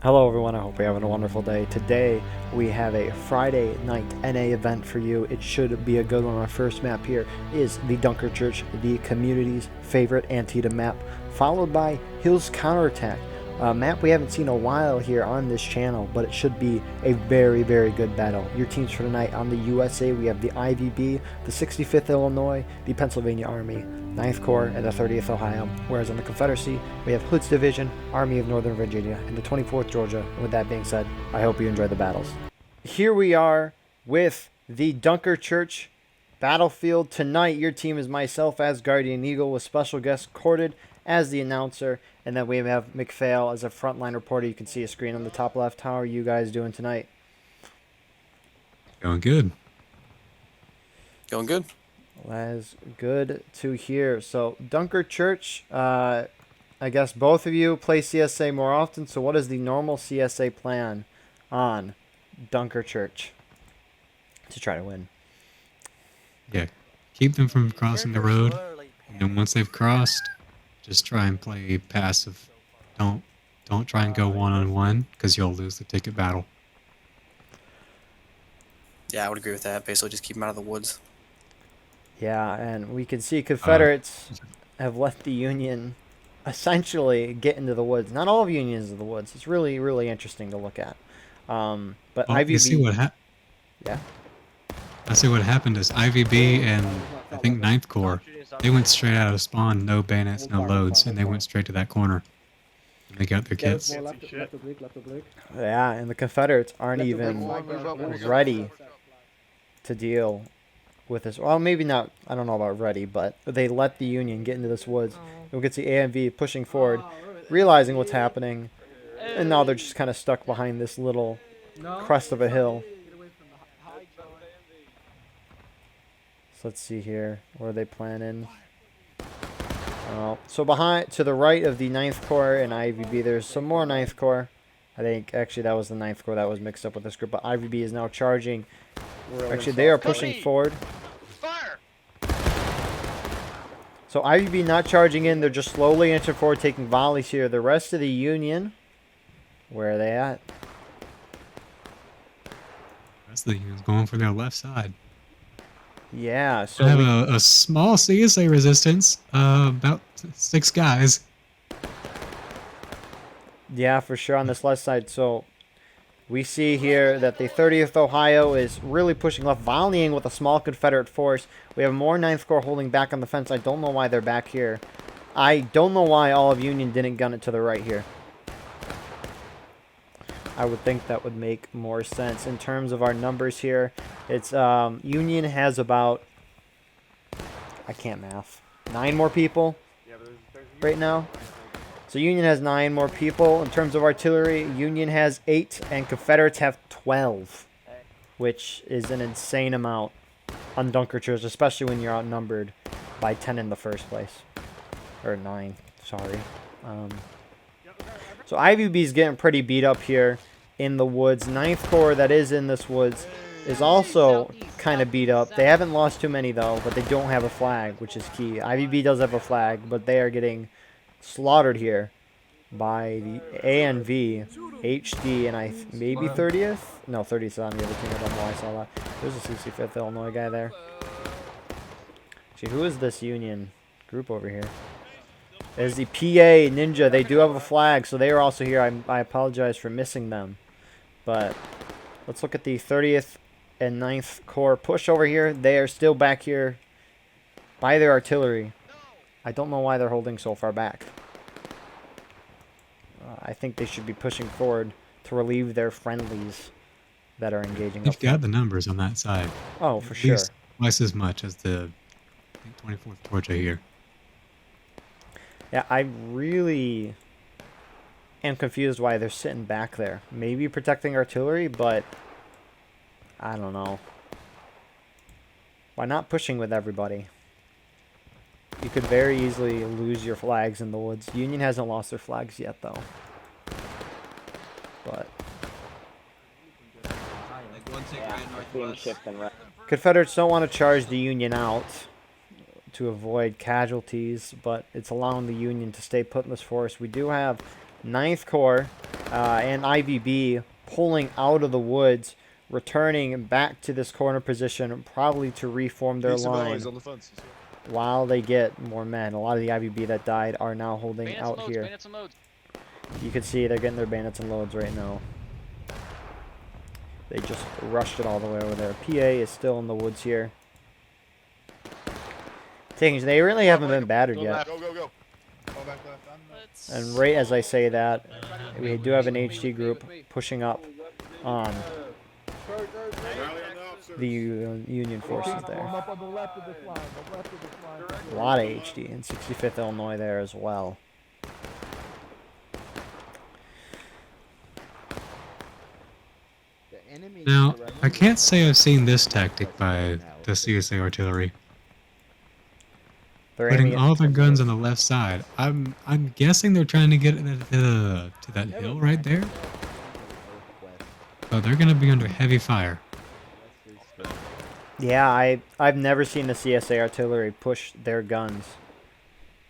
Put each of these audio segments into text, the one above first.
Hello everyone, I hope you're having a wonderful day. Today we have a Friday night NA event for you. It should be a good one. Our first map here is the Dunker Church, the community's favorite Antietam map, followed by Hill's Counterattack, a map we haven't seen a while here on this channel, but it should be a very, very good battle. Your teams for tonight on the USA, we have the IVB, the 65th Illinois, the Pennsylvania Army, 9th Corps, and the 30th Ohio. Whereas on the Confederacy, we have Hood's Division, Army of Northern Virginia, and the 24th Georgia. And with that being said, I hope you enjoy the battles. Here we are with the Dunker Church battlefield. Tonight, your team is myself as Guardian Eagle with special guest Corded as the announcer. And then we have McPhail as a frontline reporter. You can see a screen on the top left. How are you guys doing tonight? Going good. Going good. That is good to hear. So, Dunker Church, I guess both of you play CSA more often. So, what is the normal CSA plan on Dunker Church to try to win? Yeah, keep them from crossing the road, and then once they've crossed, just try and play passive. Don't try and go one-on-one, because you'll lose the ticket battle. Yeah, I would agree with that. Basically, just keep them out of the woods. Yeah, and we can see Confederates have let the Union essentially get into the woods. Not all of Union's in the woods. It's really, really interesting to look at. But Well, IVB... you see what Yeah? I see what happened is IVB and I think 9th Corps, they went straight out of spawn, no bayonets, no loads, and they went straight to that corner. And they got their kits. Yeah, and the Confederates aren't even ready to deal with this. Well, maybe not. I don't know about ready, but they let the Union get into this woods. And we can see AMV pushing forward, realizing what's happening, and now they're just kind of stuck behind this little crest of a hill. So let's see here. Where are they planning? So behind, to the right of the 9th Corps and IVB, there's some more 9th Corps. I think actually that was the 9th Corps that was mixed up with this group, but IVB is now charging. Actually, they are pushing forward. So IVB not charging in. They're just slowly inching forward, taking volleys here. The rest of the Union, where are they at? That's the union's going for their left side. Yeah, so I have a small CSA resistance, about 6 guys. yeah, for sure on this left side. So we see here that the 30th Ohio is really pushing left, volleying with a small Confederate force. We have more 9th Corps holding back on the fence. I don't know why they're back here. I don't know why all of Union didn't gun it to the right here. I would think that would make more sense. In terms of our numbers here, it's Union has about, I can't math, 9 more people right now. So Union has 9 more people. In terms of artillery, Union has 8 and Confederates have 12, which is an insane amount on Dunker Church, especially when you're outnumbered by 10 in the first place. Or 9, sorry. So IVB is getting pretty beat up here in the woods. 9th Corps that is in this woods is also kind of beat up. They haven't lost too many though, but they don't have a flag, which is key. IVB does have a flag, but they are getting slaughtered here by the ANV, HD, and maybe 30th? No, 30th is on the other team. I don't know why I saw that. There's a 65th Illinois guy there. Actually, who is this Union group over here? There's the PA Ninja. They do have a flag, so they are also here. I apologize for missing them. But let's look at the 30th and 9th Corps push over here. They are still back here by their artillery. I don't know why they're holding so far back. I think they should be pushing forward to relieve their friendlies that are engaging. You've got the numbers on that side. Oh, for At sure. least twice as much as the 24th Georgia here. Yeah, I really am confused why they're sitting back there. Maybe protecting artillery, but I don't know. Why not pushing with everybody? You could very easily lose your flags in the woods. Union hasn't lost their flags yet, though. But Confederates don't want to charge the Union out to avoid casualties, but it's allowing the Union to stay put in this force. We do have 9th Corps and IVB pulling out of the woods, returning back to this corner position, probably to reform their line while they get more men. A lot of the IVB that died are now holding out here. You can see they're getting their bandits and loads right now. They just rushed it all the way over there. PA is still in the woods here. They really haven't been battered yet. And right as I say that, we do have an HD group pushing up on the Union forces there. A lot of HD in 65th Illinois there as well. Now, I can't say I've seen this tactic by the CSA artillery. Putting all their guns on the left side. I'm guessing they're trying to get to that hill right there. So they're going to be under heavy fire. Yeah, I've never seen the CSA artillery push their guns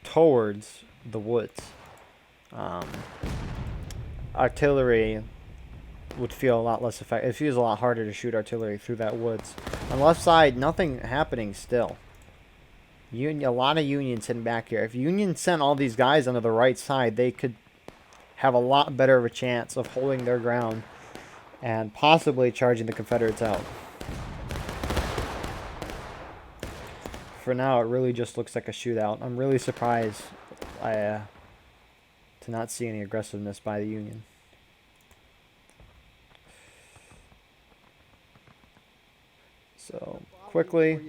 towards the woods. Artillery would feel a lot less effective. It feels a lot harder to shoot artillery through that woods. On the left side, nothing happening still. A lot of Union sitting back here. If Union sent all these guys onto the right side, they could have a lot better of a chance of holding their ground and possibly charging the Confederates out. For now, it really just looks like a shootout. I'm really surprised to not see any aggressiveness by the Union. So, quickly,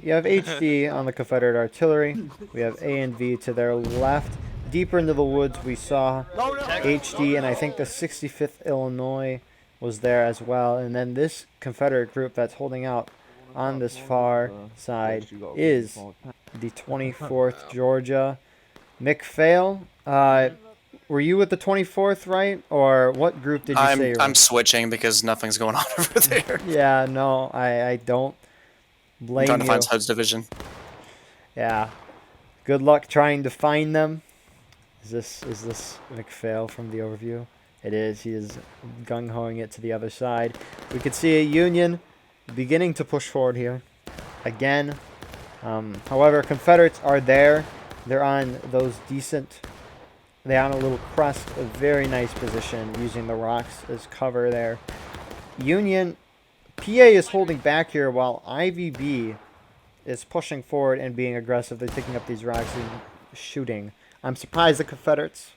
you have HD on the Confederate artillery. We have A and V to their left. Deeper into the woods, we saw HD, and I think the 65th Illinois was there as well. And then this Confederate group that's holding out on this far side is the 24th Georgia. McPhail, were you with the 24th, right? Or what group did you say you were? I'm switching because nothing's going on over there. Yeah, no, I don't blame you. I'm trying to find HUD's division. Yeah. Good luck trying to find them. Is this McPhail from the overview? It is. He is gung-hoing it to the other side. We could see a Union beginning to push forward here. Again. However, Confederates are there. They're on those decent... They're on a little crest, a very nice position, using the rocks as cover there. Union, PA is holding back here while IVB is pushing forward and being aggressive. They're picking up these rocks and shooting. I'm surprised the Confederates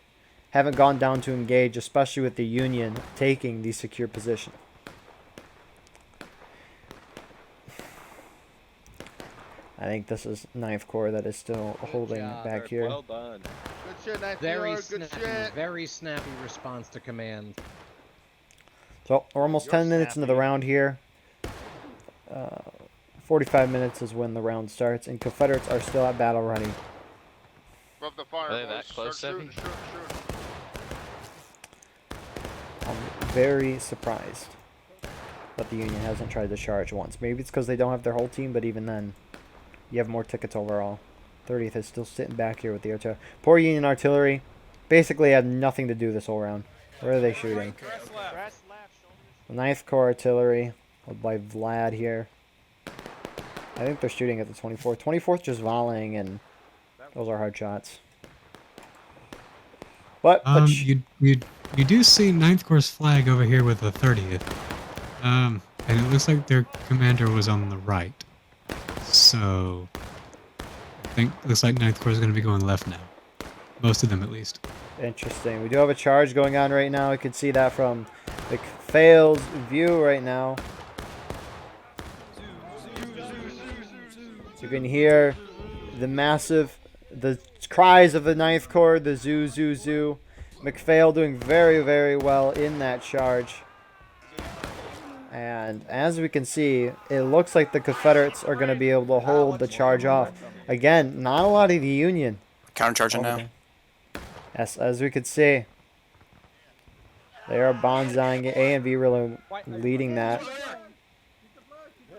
haven't gone down to engage, especially with the Union taking the secure position. I think this is 9th Corps that is still holding back here. Well done. Good shit, very snappy response to command. So we're almost 10 minutes into the round here. 45 minutes is when the round starts, and Confederates are still at battle ready. Are they that close, Sevi? I'm very surprised that the Union hasn't tried to charge once. Maybe it's because they don't have their whole team, but even then, you have more tickets overall. 30th is still sitting back here with the artillery. Poor Union artillery basically had nothing to do this whole round. Where are they shooting? The 9th Corps artillery, led by Vlad here. I think they're shooting at the 24th. 24th just volleying, and those are hard shots. But you do see 9th Corps flag over here with the 30th. And it looks like their commander was on the right. So I think looks like 9th Corps is going to be going left now. Most of them, at least. Interesting. We do have a charge going on right now. You can see that from McPhail's view right now. You can hear the cries of the 9th Corps, the zoo, zoo, zoo. McPhail doing very, very well in that charge. And as we can see, it looks like the Confederates are going to be able to hold the charge off. Again, not a lot of the Union. Countercharging now. Yes, as we could see, they are bonsaiing. A and B really leading that.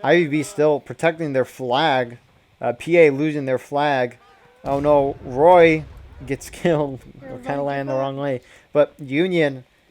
IVB still protecting their flag. PA losing their flag. Oh no, Roy gets killed. We're kind of landing the wrong way. But Union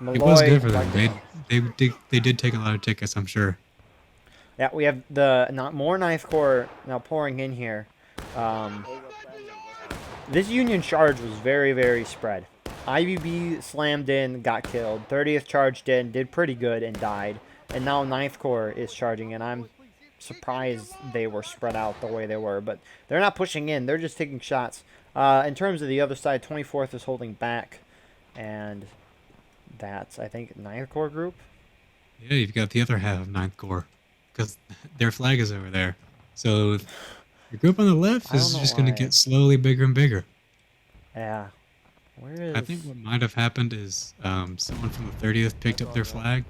It was Malloy, good for them. like- They did take a lot of tickets, I'm sure. Yeah, we have the more Ninth Corps now pouring in here. This Union charge was very, very spread. IVB slammed in, got killed. 30th charged in, did pretty good, and died. And now Ninth Corps is charging in. I'm surprised they were spread out the way they were, but they're not pushing in. They're just taking shots. In terms of the other side, 24th is holding back, and that's, I think, Ninth Corps group. Yeah, you've got the other half of Ninth Corps, because their flag is over there. So your group on the left I is don't know just going to why. get slowly bigger and bigger. Yeah. Where is... I think what might have happened is someone from the 30th picked up their flag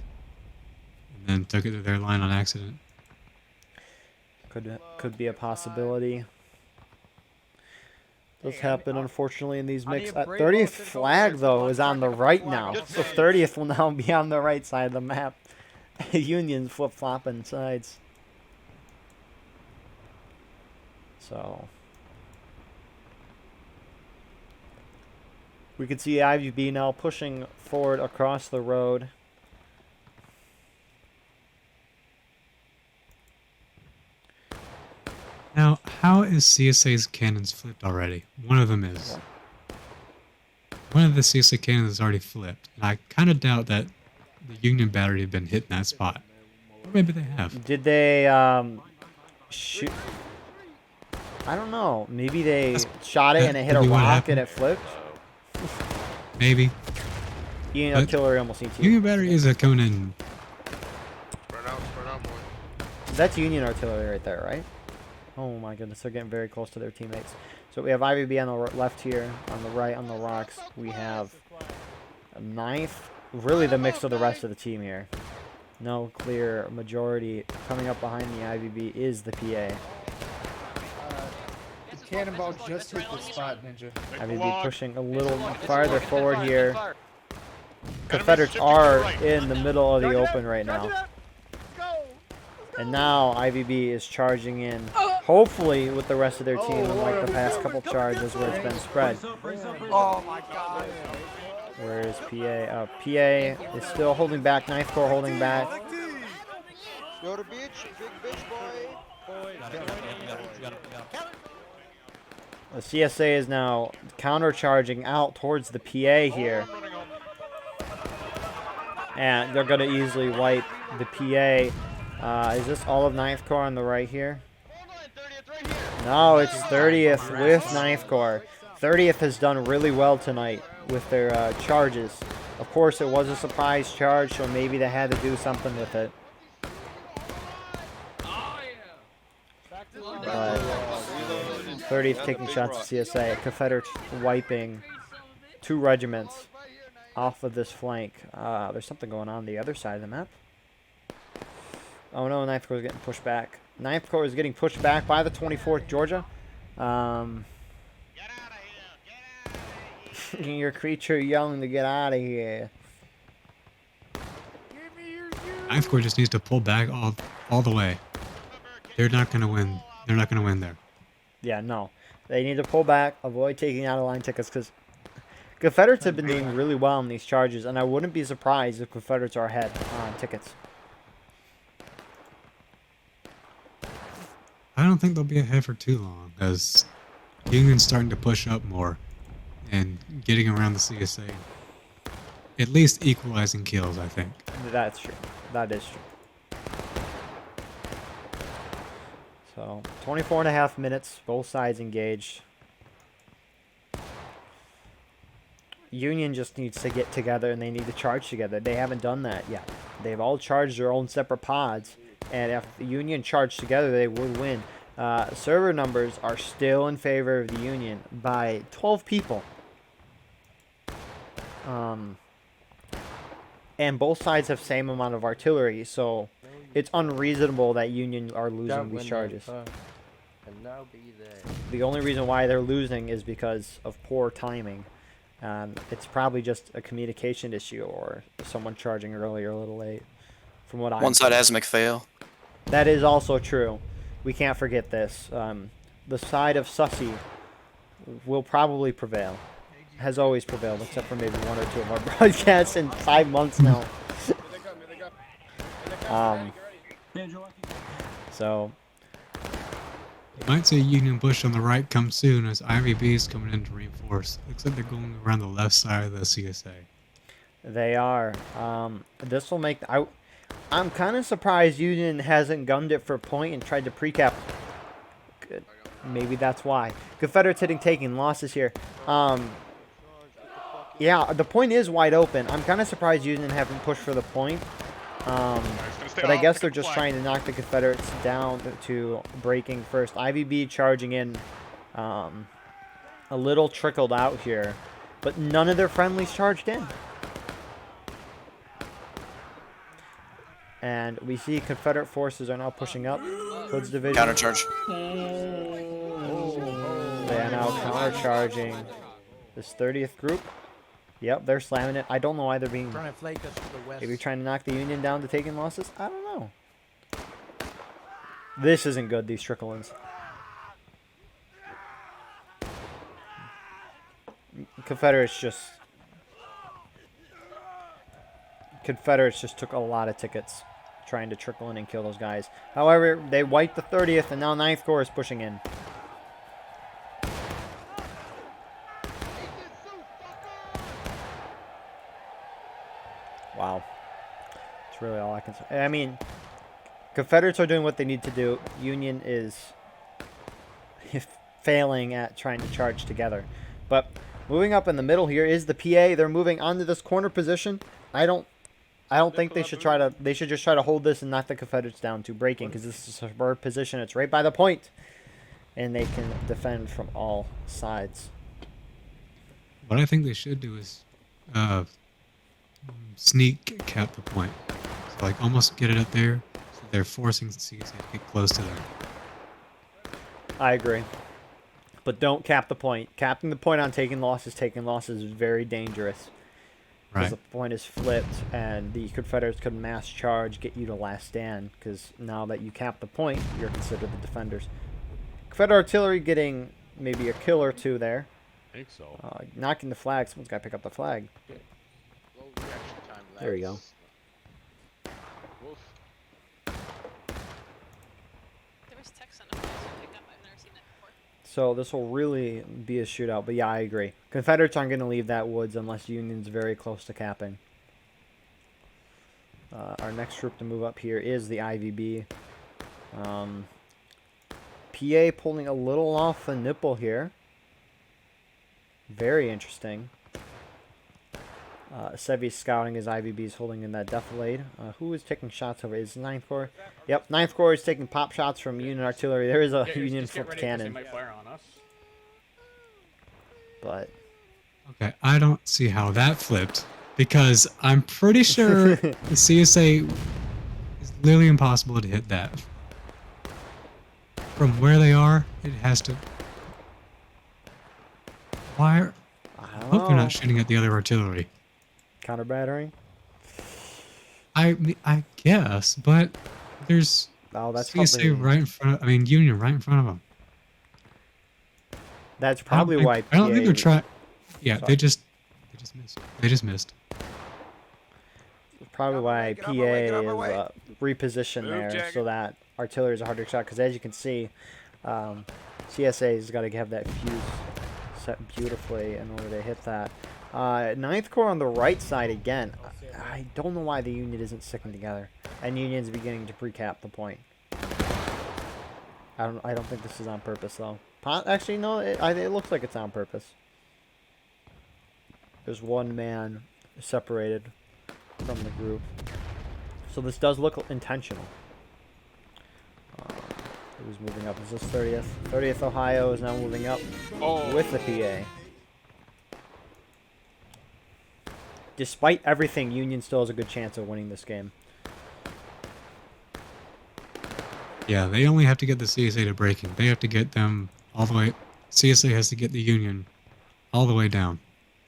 and then took it to their line on accident. Could be a possibility. Does happen, unfortunately, in these mix. 30th flag, though, is on the right now. So 30th will now be on the right side of the map. Union's flip-flopping sides. So... we can see IVB now pushing forward across the road. Now, how is CSA's cannons flipped already? One of them is. One of the CSA cannons is already flipped. And I kind of doubt that the Union battery had been hit in that spot. Or maybe they have. Did they shoot? I don't know. Maybe they shot it and it hit a could be what rock and happened. it flipped? Maybe. Union But artillery almost ET. Union battery is coming in. Spread out, boy. That's Union artillery right there, right? Oh my goodness, they're getting very close to their teammates. So we have IVB on the left here, on the right on the rocks. We have a Ninth, really the mix of the rest of the team here. No clear majority. Coming up behind the IVB is the PA. The cannonball just hit the spot, Ninja. IVB pushing a little farther forward here. Confederates are in the middle of the open right now. And now IVB is charging in, hopefully with the rest of their team, unlike the past couple charges where it's been spread. Oh my god. Where is PA? PA is still holding back. Ninth Corps holding back. Go to beach, big bitch boy. The CSA is now countercharging out towards the PA here. And they're going to easily wipe the PA. Is this all of Ninth Corps on the right here? No, it's 30th with Ninth Corps. 30th has done really well tonight with their charges. Of course, it was a surprise charge, so maybe they had to do something with it. But 30th taking shots at CSA. Confederates wiping 2 regiments off of this flank. There's something going on the other side of the map. Oh no, Ninth Corps is getting pushed back. Ninth Corps is getting pushed back by the 24th Georgia. Your creature yelling to get out of here. Ninth Corps just needs to pull back all the way. They're not going to win. They're not going to win there. Yeah, no. They need to pull back, avoid taking out of line tickets, because Confederates have been doing really well in these charges, and I wouldn't be surprised if Confederates are ahead on tickets. I don't think they'll be ahead for too long, as Union's starting to push up more and getting around the CSA. At least equalizing kills, I think. That's true. That is true. So, 24.5 minutes, both sides engaged. Union just needs to get together and they need to charge together. They haven't done that yet. They've all charged their own separate pods, and if the Union charged together, they would win. Server numbers are still in favor of the Union by 12 people. And both sides have same amount of artillery, so it's unreasonable that Union are losing these charges. The only reason why they're losing is because of poor timing. It's probably just a communication issue or someone charging early or a little late. From what One side has McPhail. That is also true. We can't forget this. The side of Sussy will probably prevail. has always prevailed, except for maybe 1 or 2 of our broadcasts in 5 months now. So, Might say Union Bush on the right comes soon as IVB is coming in to reinforce. Looks like they're going around the left side of the CSA. they are. This will make... I'm kind of surprised Union hasn't gunned it for point and tried to pre-cap. Good. Maybe that's why. Confederates taking losses here. Yeah, the point is wide open. I'm kind of surprised Union haven't pushed for the point. But I guess they're just trying to knock the Confederates down to breaking first. IVB charging in, a little trickled out here, but none of their friendlies charged in. And we see Confederate forces are now pushing up. Hood's division. Countercharge. They are now countercharging this 30th group. Yep, they're slamming it. I don't know why they're being... Trying to flank us to the west. Maybe trying to knock the Union down to taking losses? I don't know. This isn't good, these trickle-ins. Confederates just took a lot of tickets trying to trickle in and kill those guys. However, they wiped the 30th, and now 9th Corps is pushing in. Wow. That's really all I can say. I mean, Confederates are doing what they need to do. Union is failing at trying to charge together. But moving up in the middle here is the PA. They're moving onto this corner position. I don't think they should try to... They should just try to hold this and knock the Confederates down to breaking, because this is a bird position. It's right by the point. And they can defend from all sides. What I think they should do is sneak cap the point. So, like, almost get it up there. So they're forcing CSA to get close to them. I agree. But don't cap the point. Capping the point on taking losses is very dangerous. Because Right. the point is flipped, and the Confederates could mass charge, get you to last stand, because now that you cap the point, you're considered the defenders. Confederate artillery getting maybe a kill or two there. I think so. Knocking the flag. Someone's got to pick up the flag. Low reaction time, There you go. lads. Woof. There was text on it. Pick up. I've never seen it before. So this will really be a shootout. But yeah, I agree. Confederates aren't going to leave that woods unless Union's very close to capping. Our next group to move up here is the IVB. PA pulling a little off the nipple here. Very interesting. Sevi's scouting his IVBs holding in that defilade. Who is taking shots over? Is 9th Corps? Yep, 9th Corps is taking pop shots from Union artillery. There is a Union flipped cannon. But Okay, I don't see how that flipped. Because I'm pretty sure the CSA is literally impossible to hit that. From where they are, it has to... Why are... I I don't hope they're know. not shooting at the other artillery. Counter battering. I guess, but there's Oh, that's CSA probably right in front of... I mean, Union right in front of them. that's probably why. I don't think they're PA trying... Yeah, Sorry. they just missed. They just missed. Probably why Get PA out my way, get out my is way. repositioned Move, there Jack. so that artillery is a harder shot. Because as you can see, CSA's got to have that fuse set beautifully in order to hit that. 9th Corps on the right side again. I don't know why the Union isn't sticking together, and Union's beginning to pre-cap the point. I don't think this is on purpose though. Actually, no. It looks like it's on purpose. There's one man separated from the group. So this does look intentional. Who's moving up? Is this 30th? 30th Ohio is now moving up with the PA. Despite everything, Union still has a good chance of winning this game. Yeah, they only have to get the CSA to breaking. They have to get them all the way... CSA has to get the Union all the way down.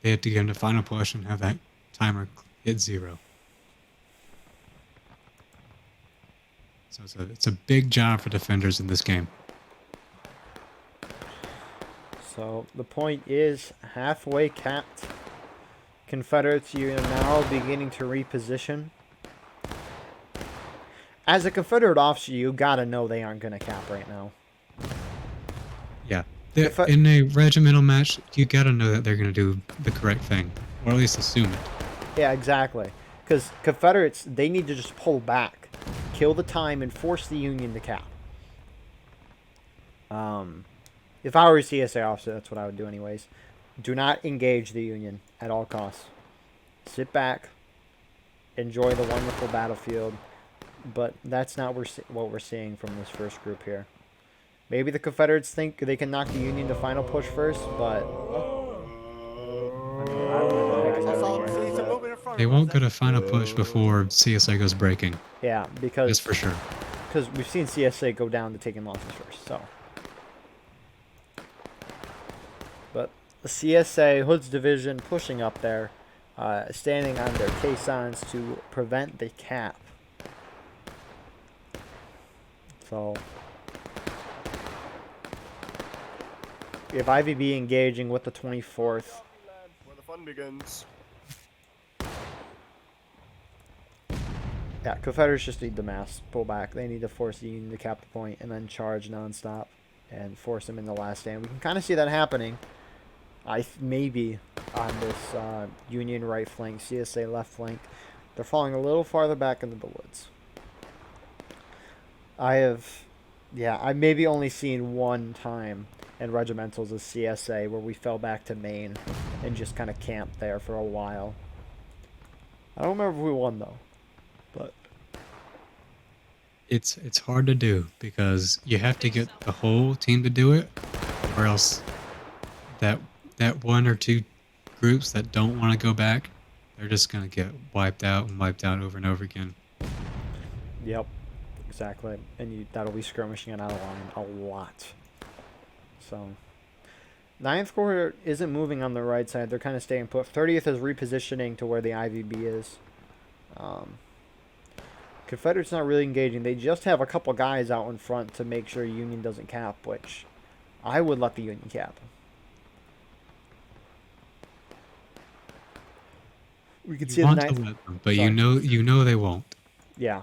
They have to get them to final push and have that timer hit 0. So it's a big job for defenders in this game. So the point is halfway capped. Confederates, you are now beginning to reposition. As a Confederate officer, you gotta know they aren't gonna cap right now. Yeah. If I- In a regimental match, you gotta know that they're gonna do the correct thing, or at least assume it. Yeah, exactly. Because Confederates, they need to just pull back, kill the time, and force the Union to cap. If I were a CSA officer, that's what I would do anyways. Do not engage the Union at all costs. Sit back, enjoy the wonderful battlefield, but that's not what we're seeing from this first group here. Maybe the Confederates think they can knock the Union to final push first, but... They won't go to final push before CSA goes breaking. Yeah, That's because for sure. we've seen CSA go down to taking losses first, so... But the CSA, Hood's division, pushing up there, standing on their caissons to prevent the cap. So, we have IVB engaging with the 24th. Where the fun begins. Yeah, Confederates just need to mass pull back. They need to force the Union to cap the point and then charge nonstop and force them in the last stand. We can kind of see that happening. Maybe on this Union right flank, CSA left flank. They're falling a little farther back into the woods. I've maybe only seen one time in regimentals as CSA where we fell back to Maine and just kind of camped there for a while. I don't remember if we won though, but It's hard to do because you have to get the whole team to do it, or else that one or two groups that don't want to go back, they're just gonna get wiped out and wiped out over and over again. yep, exactly. And that'll be skirmishing it out of line a lot. So, 9th Corps isn't moving on the right side. They're kind of staying put. 30th is repositioning to where the IVB is. Confederates not really engaging. They just have a couple guys out in front to make sure Union doesn't cap, which I would let the Union cap. We can see You the want to 9th. let them, but Sorry. you know they won't. Yeah.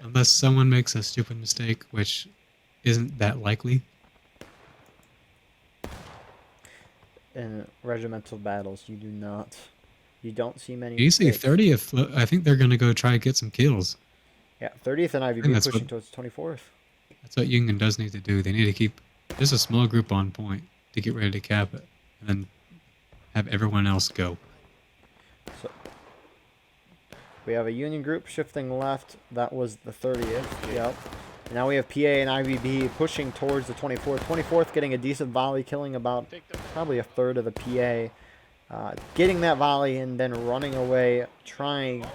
Unless someone makes a stupid mistake, which isn't that likely. In regimental battles, you don't see many. You see mistakes. 30th, I think they're going to go try to get some kills. Yeah, 30th and think IVB that's pushing what- towards 24th. That's what Union does need to do. They need to keep just a small group on point to get ready to cap it, and then have everyone else go. So we have a Union group shifting left. That was the 30th. Yep. And now we have PA and IVB pushing towards the 24th. 24th getting a decent volley, killing about probably a third of the PA. Getting that volley and then running away, trying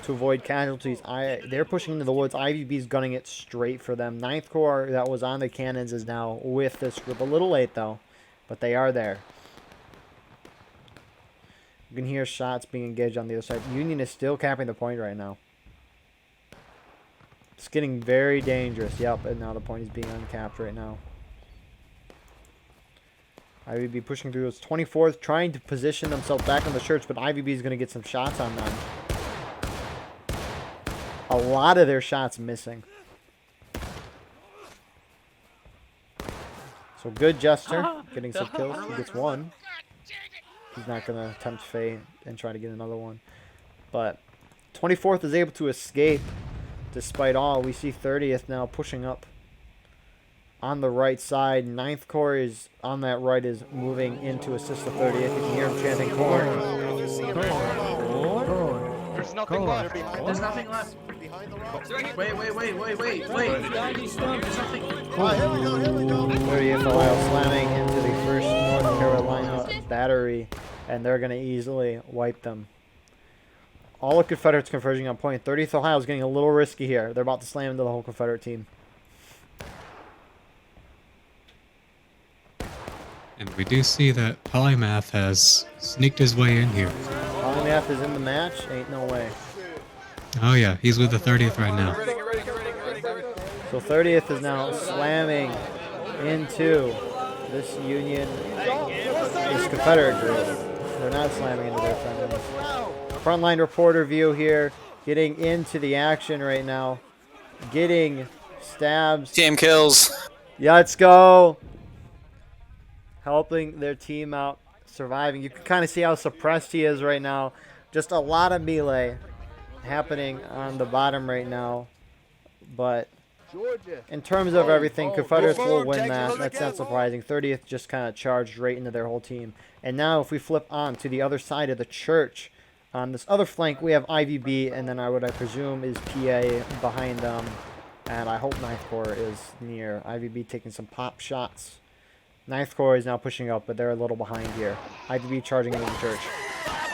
to avoid casualties. They're pushing into the woods. IVB's gunning it straight for them. 9th Corps that was on the cannons is now with this group. A little late though, but they are there. You can hear shots being engaged on the other side. Union is still capping the point right now. It's getting very dangerous. Yep, and now the point is being uncapped right now. IVB pushing through those 24th, trying to position themselves back on the church, but IVB is going to get some shots on them. A lot of their shots missing. So good Jester, getting some kills. He gets one. He's not going to tempt fate and try to get another one. But 24th is able to escape despite all. We see 30th now pushing up on the right side. 9th Corps is on that right, is moving in to assist the 30th. You can hear him chanting corn. There's nothing left. There's nothing left. Behind the rocks. Wait. There's nothing. Here we go. 30th Ohio slamming into the 1st North Carolina battery, and they're going to easily wipe them. All the Confederates converging on point. 30th Ohio is getting a little risky here. They're about to slam into the whole Confederate team. And we do see that Polymath has sneaked his way in here. Polymath is in the match. Ain't no way. Oh yeah, he's with the 30th right now. So 30th is now slamming into this Union, this Confederate group. They're not slamming into their friendlies. Frontline reporter view here, getting into the action right now. Getting stabs. Team kills. Yeah, let's go. Helping their team out, surviving. You can kind of see how suppressed he is right now. Just a lot of melee happening on the bottom right now. But in terms of everything, Confederates will win that. That's not surprising. 30th just kind of charged right into their whole team. And now if we flip on to the other side of the church, on this other flank, we have IVB, and then what I presume is PA behind them. And I hope 9th Corps is near. IVB taking some pop shots. 9th Corps is now pushing up, but they're a little behind here. IVB charging into the church.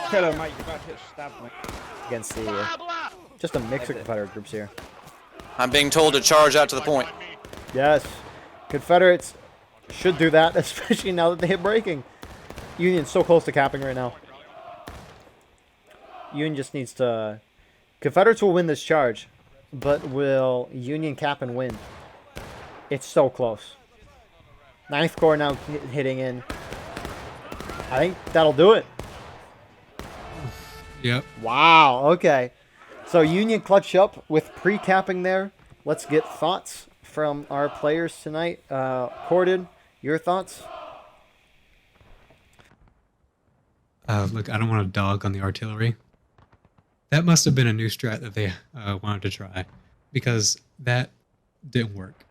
Hello, mate. You're about to get stabbed, mate. Against the... just a mix of Confederate groups here. I'm being told to charge out to the point. Yes. Confederates should do that, especially now that they hit breaking. Union's so close to capping right now. Union just needs to... Confederates will win this charge, but will Union cap and win? It's so close. 9th Corps now hitting in. I think that'll do it. Yep. Wow, okay. So Union clutch up with pre-capping there. Let's get thoughts from our players tonight. Corden, your thoughts? Look, I don't want to dog on the artillery. That must have been a new strat that they wanted to try, because that didn't work.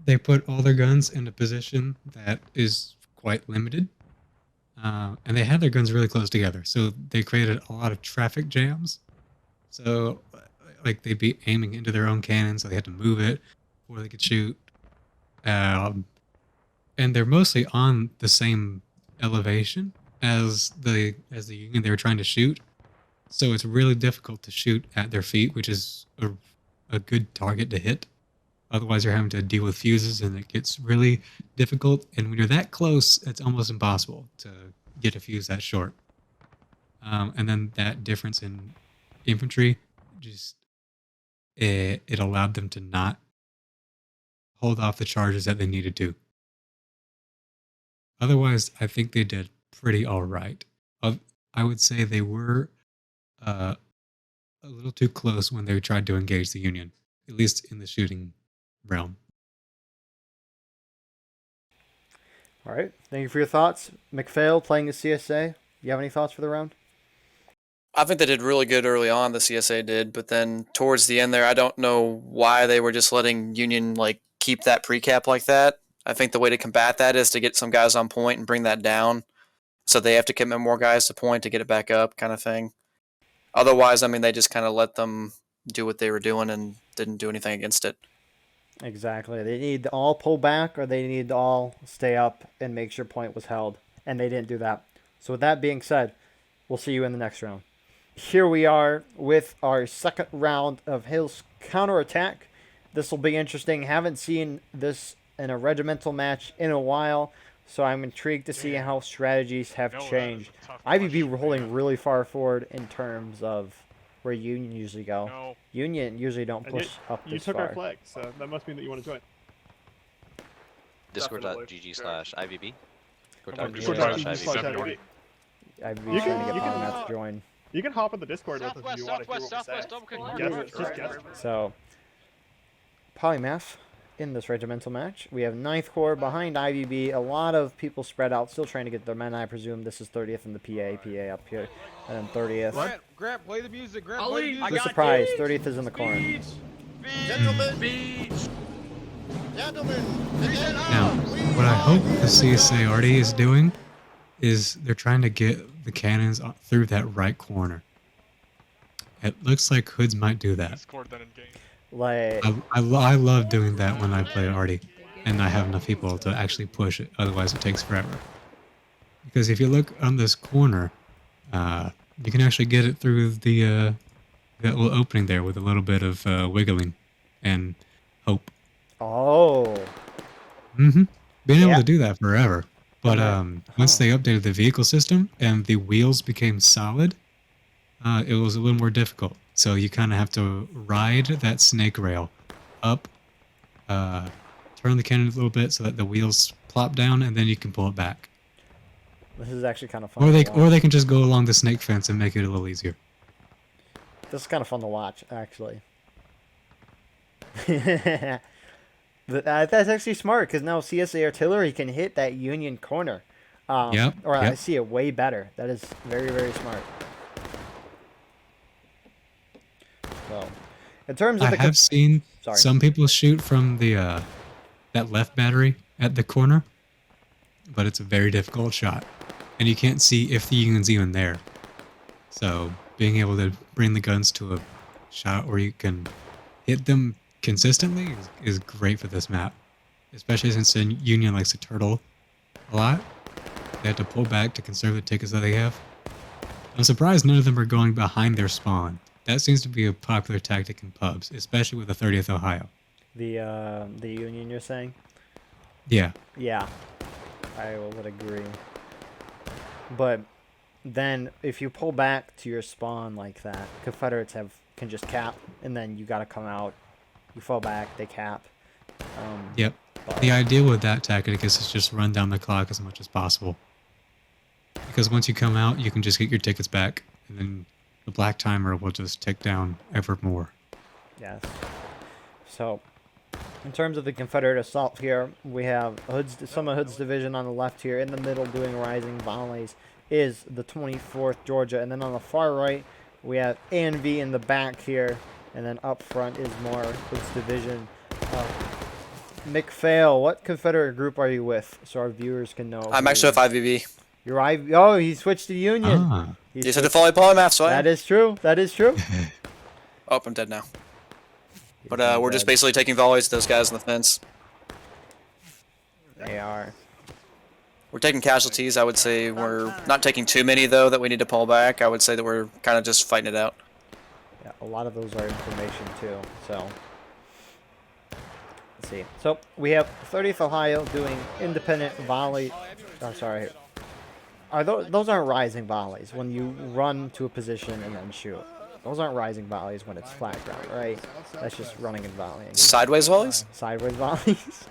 They put all their guns in a position that is quite limited, and they had their guns really close together, so they created a lot of traffic jams. So, like, they'd be aiming into their own cannon, so they had to move it before they could shoot. And they're mostly on the same elevation as the Union they were trying to shoot. So it's really difficult to shoot at their feet, which is a good target to hit. Otherwise, you're having to deal with fuses, and it gets really difficult. And when you're that close, it's almost impossible to get a fuse that short. And then that difference in infantry, just it allowed them to not hold off the charges that they needed to. Otherwise, I think they did pretty all right. I would say they were a little too close when they tried to engage the Union, at least in the shooting realm. All right. Thank you for your thoughts. McPhail playing the CSA. You have any thoughts for the round? I think they did really good early on, the CSA did, but then towards the end there, I don't know why they were just letting Union keep that pre-cap like that. I think the way to combat that is to get some guys on point and bring that down, so they have to commit more guys to point to get it back up, kind of thing. Otherwise, I mean, they just kind of let them do what they were doing and didn't do anything against it. Exactly. They need to all pull back, or they need to all stay up and make sure point was held, and they didn't do that. So with that being said, we'll see you in the next round. Here we are with our second round of Hill's Counterattack. This will be interesting. Haven't seen this in a regimental match in a while, so I'm intrigued to see how strategies have changed. IVB rolling really far forward in terms of where Union usually go. No. Union usually don't push up You this took far. our flag, so that must mean that you want to join. Discord.gg/IVB. Discord.gg/IVB. IVB trying to get Polymath to join. You can hop on the Discord with us if you want to hear what we say. Just guess. So, Polymath in this regimental match. We have 9th Corps behind IVB. A lot of people spread out, still trying to get their men. I presume this is 30th in the PA up here, and then 30th. Grant, play the music. Grant, I'll play the lead. music. Who's surprised? 30th is in the corner. Gentlemen! Gentlemen! Now, what I hope the CSARD is doing is they're trying to get the cannons through that right corner. It looks like Hoods might do that. Like, I love doing that when I play Artie, and I have enough people to actually push it. Otherwise, it takes forever. Because if you look on this corner, you can actually get it through the that little opening there with a little bit of wiggling and hope. oh, Been able Yeah. to do that forever. But once they updated the vehicle system and the wheels became solid, it was a little more difficult. So you kind of have to ride that snake rail up, turn the cannon a little bit so that the wheels plop down, and then you can pull it back. This is actually kind of fun. Or they can just go along the snake fence and make it a little easier. This is kind of fun to watch, actually. But, that's actually smart because now CSA artillery can hit that Union corner. Yep. Or I see it way better. That is very, very smart. So, in terms of I have seen Sorry. some people shoot from the that left battery at the corner, but it's a very difficult shot, and you can't see if the Union's even there. So being able to bring the guns to a shot where you can hit them consistently is great for this map, especially since the Union likes to turtle a lot. They have to pull back to conserve the tickets that they have. I'm surprised none of them are going behind their spawn. That seems to be a popular tactic in pubs, especially with the 30th Ohio. the Union, you're saying? Yeah. Yeah, I would agree. But then, if you pull back to your spawn like that, Confederates can just cap, and then you gotta come out. You fall back, they cap. Yep. But The idea with that tactic is to just run down the clock as much as possible. Because once you come out, you can just get your tickets back, and then the black timer will just tick down ever more. Yes. So, in terms of the Confederate assault here, we have some of Hood's division on the left here. In the middle, doing rising volleys, is the 24th Georgia, and then on the far right, we have A&V in the back here, and then up front is more Hood's division. McPhail, what Confederate group are you with, so our viewers can know? I'm actually with IVB. You're Oh, he switched to Union. Ah. You said to follow polymath, so That is true. That is true. Oh, I'm dead now. But we're just basically taking volleys to those guys on the fence. They are. We're taking casualties. I would say we're not taking too many, though, that we need to pull back. I would say that we're kind of just fighting it out. Yeah, a lot of those are information, too. So, let's see. So, we have 30th Ohio doing independent volley. Oh, sorry. Those aren't rising volleys when you run to a position and then shoot. Those aren't rising volleys when it's flat ground, right? That's just running and volleying. Sideways volleys? Sideways volleys.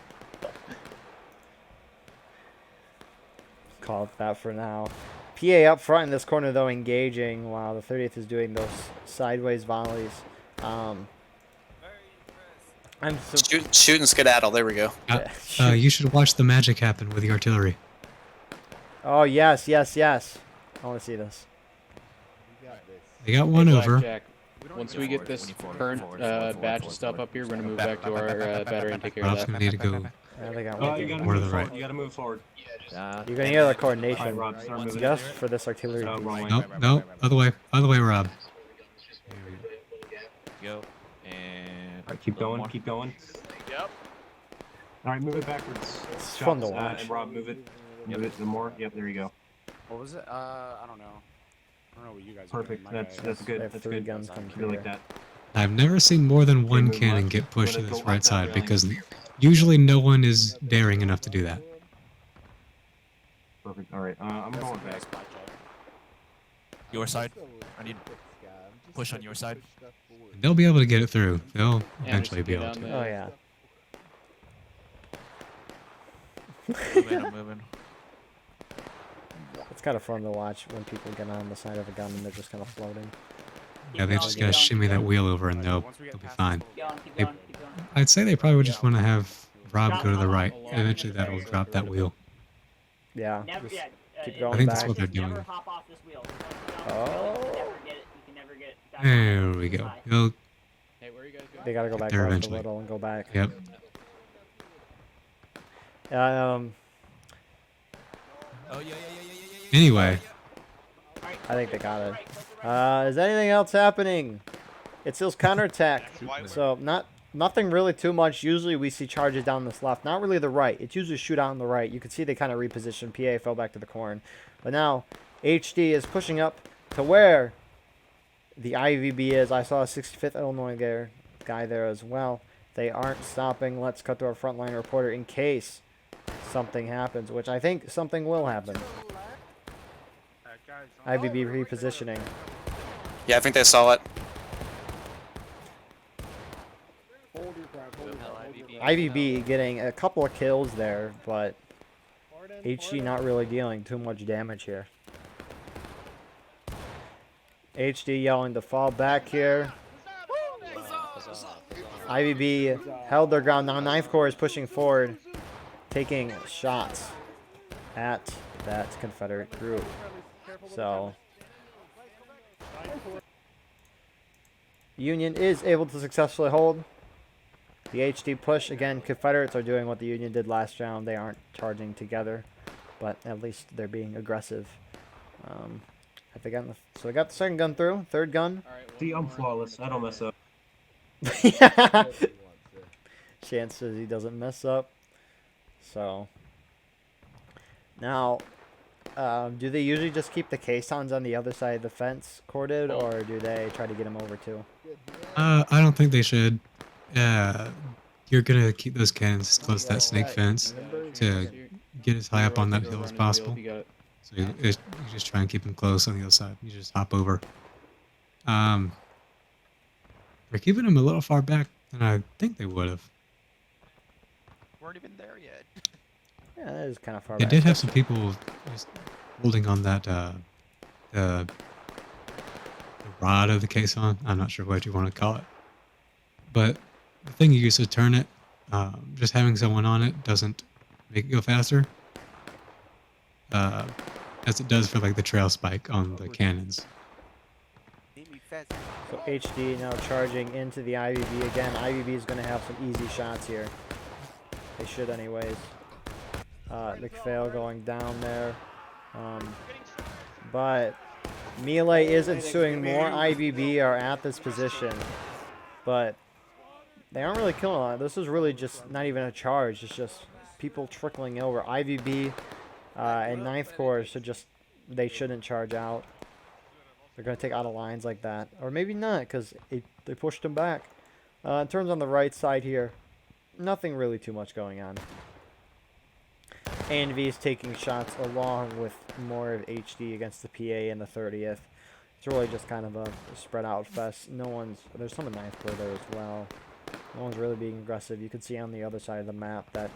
Call it that for now. PA up front in this corner, though, engaging while the 30th is doing those sideways volleys. Shoot and skedaddle. There we go. You should watch the magic happen with the artillery. Oh, yes, yes, yes. I want to see this. They got one over. Jack, once we get this current batch of stuff up here, we're going to move back to our battery and take care of Rob's that. going to need to go Yeah, they got more to the right. You gotta move forward. You're going to hear the coordination Rob, just for this artillery. Nope, nope. Other way, Rob. Go. And Alright, keep going, keep going. Yep. Alright, move it backwards. It's fun to watch. And Rob, move it. Move it some more. Yep, there you go. What was it? I don't know. I don't know what you guys Perfect. are doing. That's good. They have That's 3 good. guns coming I through feel like here. that. I've never seen more than one move cannon left. get pushed to Go this left right out side railing. because usually no one is daring enough to do that. Perfect. Alright, I'm going back. your side. I need push on your side. They'll be able to get it through. They'll Yeah, eventually just be get able down to. there. Oh, yeah. I'm moving. It's kind of fun to watch when people get on the side of a gun and they're just kind of floating. Yeah, they just gotta shimmy that wheel over and they'll be fine. I'd say they probably would just want to have Rob go to the right. Eventually that'll drop that wheel. Yeah, just keep I going think back. that's what they're doing. Oh, There we go. They'll, Hey, where are you guys going? they gotta go back there left eventually. a little and go back. yep. Anyway, I think they got it. Is anything else happening? It's Hill's counterattack. So nothing really too much. Usually we see charges down this left. Not really the right. It's usually shoot out on the right. You can see they kind of repositioned. PA fell back to the corn. But now HD is pushing up to where the IVB is. I saw a 65th Illinois guy there as well. They aren't stopping. Let's cut to our frontline reporter in case something happens, which I think something will happen. IVB repositioning. Yeah, I think they saw it. IVB getting a couple of kills there, but HD not really dealing too much damage here. HD yelling to fall back here. IVB held their ground. Now Ninth Corps is pushing forward, taking shots at that Confederate group. So Union is able to successfully hold the HD push. Again, Confederates are doing what the Union did last round. They aren't charging together, but at least they're being aggressive. Have they gotten so they got the second gun through, third gun. See, I'm flawless. I don't mess up. Chance says he doesn't mess up. So now, do they usually just keep the caissons on the other side of the fence corded, or do they try to get them over too? I don't think they should. You're gonna keep those cannons close to that snake fence to get as high up on that hill as possible. So you just try and keep them close on the other side. You just hop over. They're keeping them a little far back than I think they would have. Weren't even there yet. Yeah, that is kind of far They back. did have some people just holding on that the rod of the caisson. I'm not sure what you want to call it, but the thing you use to turn it, just having someone on it doesn't make it go faster, as it does for like the trail spike on the cannons. So HD now charging into the IVB again. IVB is going to have some easy shots here. They should anyways. McPhail going down there. But melee is ensuing. More IVB are at this position. But they aren't really killing a lot. This is really just not even a charge. It's just people trickling over. IVB and Ninth Corps should just, they shouldn't charge out. They're going to take out of lines like that. Or maybe not, because they pushed them back. In terms on the right side here, nothing really too much going on. A&V is taking shots along with more of HD against the PA and the 30th. It's really just kind of a spread out fest. There's some of Ninth Corps there as well. No one's really being aggressive. You can see on the other side of the map that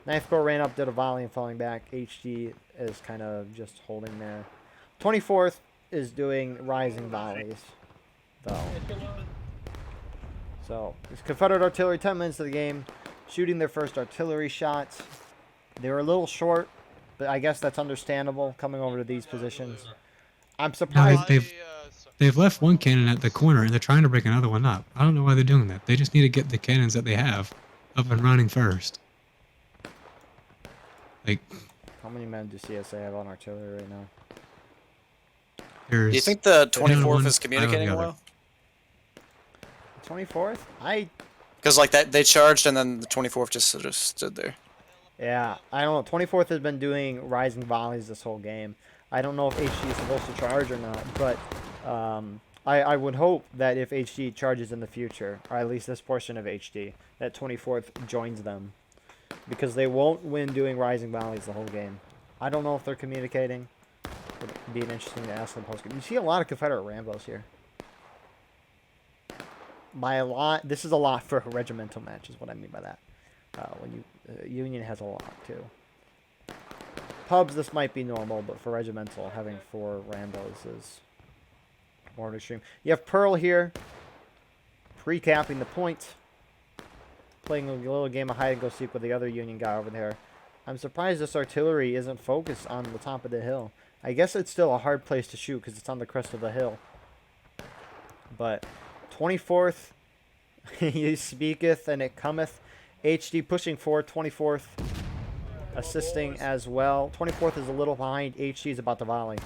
Ninth Corps ran up, did a volley, and falling back. HD is kind of just holding there. 24th is doing rising volleys, though. So, it's Confederate artillery 10 minutes of the game, shooting their first artillery shots. They were a little short, but I guess that's understandable coming over to these positions. I'm surprised. No, they've left one cannon at the corner and they're trying to break another one up. I don't know why they're doing that. They just need to get the cannons that they have up and running first. Like, how many men do CSA have on artillery right now? Do you think the 24th is communicating well? 24th? Because like that, they charged and then the 24th just sort of stood there. Yeah, I don't know. 24th has been doing rising volleys this whole game. I don't know if HD is supposed to charge or not, but I would hope that if HD charges in the future, or at least this portion of HD, that 24th joins them. Because they won't win doing rising volleys the whole game. I don't know if they're communicating. It'd be interesting to ask them post-game. You see a lot of Confederate Rambos here. By a lot, this is a lot for a regimental match, is what I mean by that. Union has a lot too. Pubs, this might be normal, but for regimental, having 4 Rambos is more extreme. You have Pearl here, pre-capping the point, playing a little game of hide and go seek with the other Union guy over there. I'm surprised this artillery isn't focused on the top of the hill. I guess it's still a hard place to shoot because it's on the crest of the hill. But 24th, he speaketh and it cometh. HD pushing forward, 24th assisting as well. 24th is a little behind. HD is about to volley.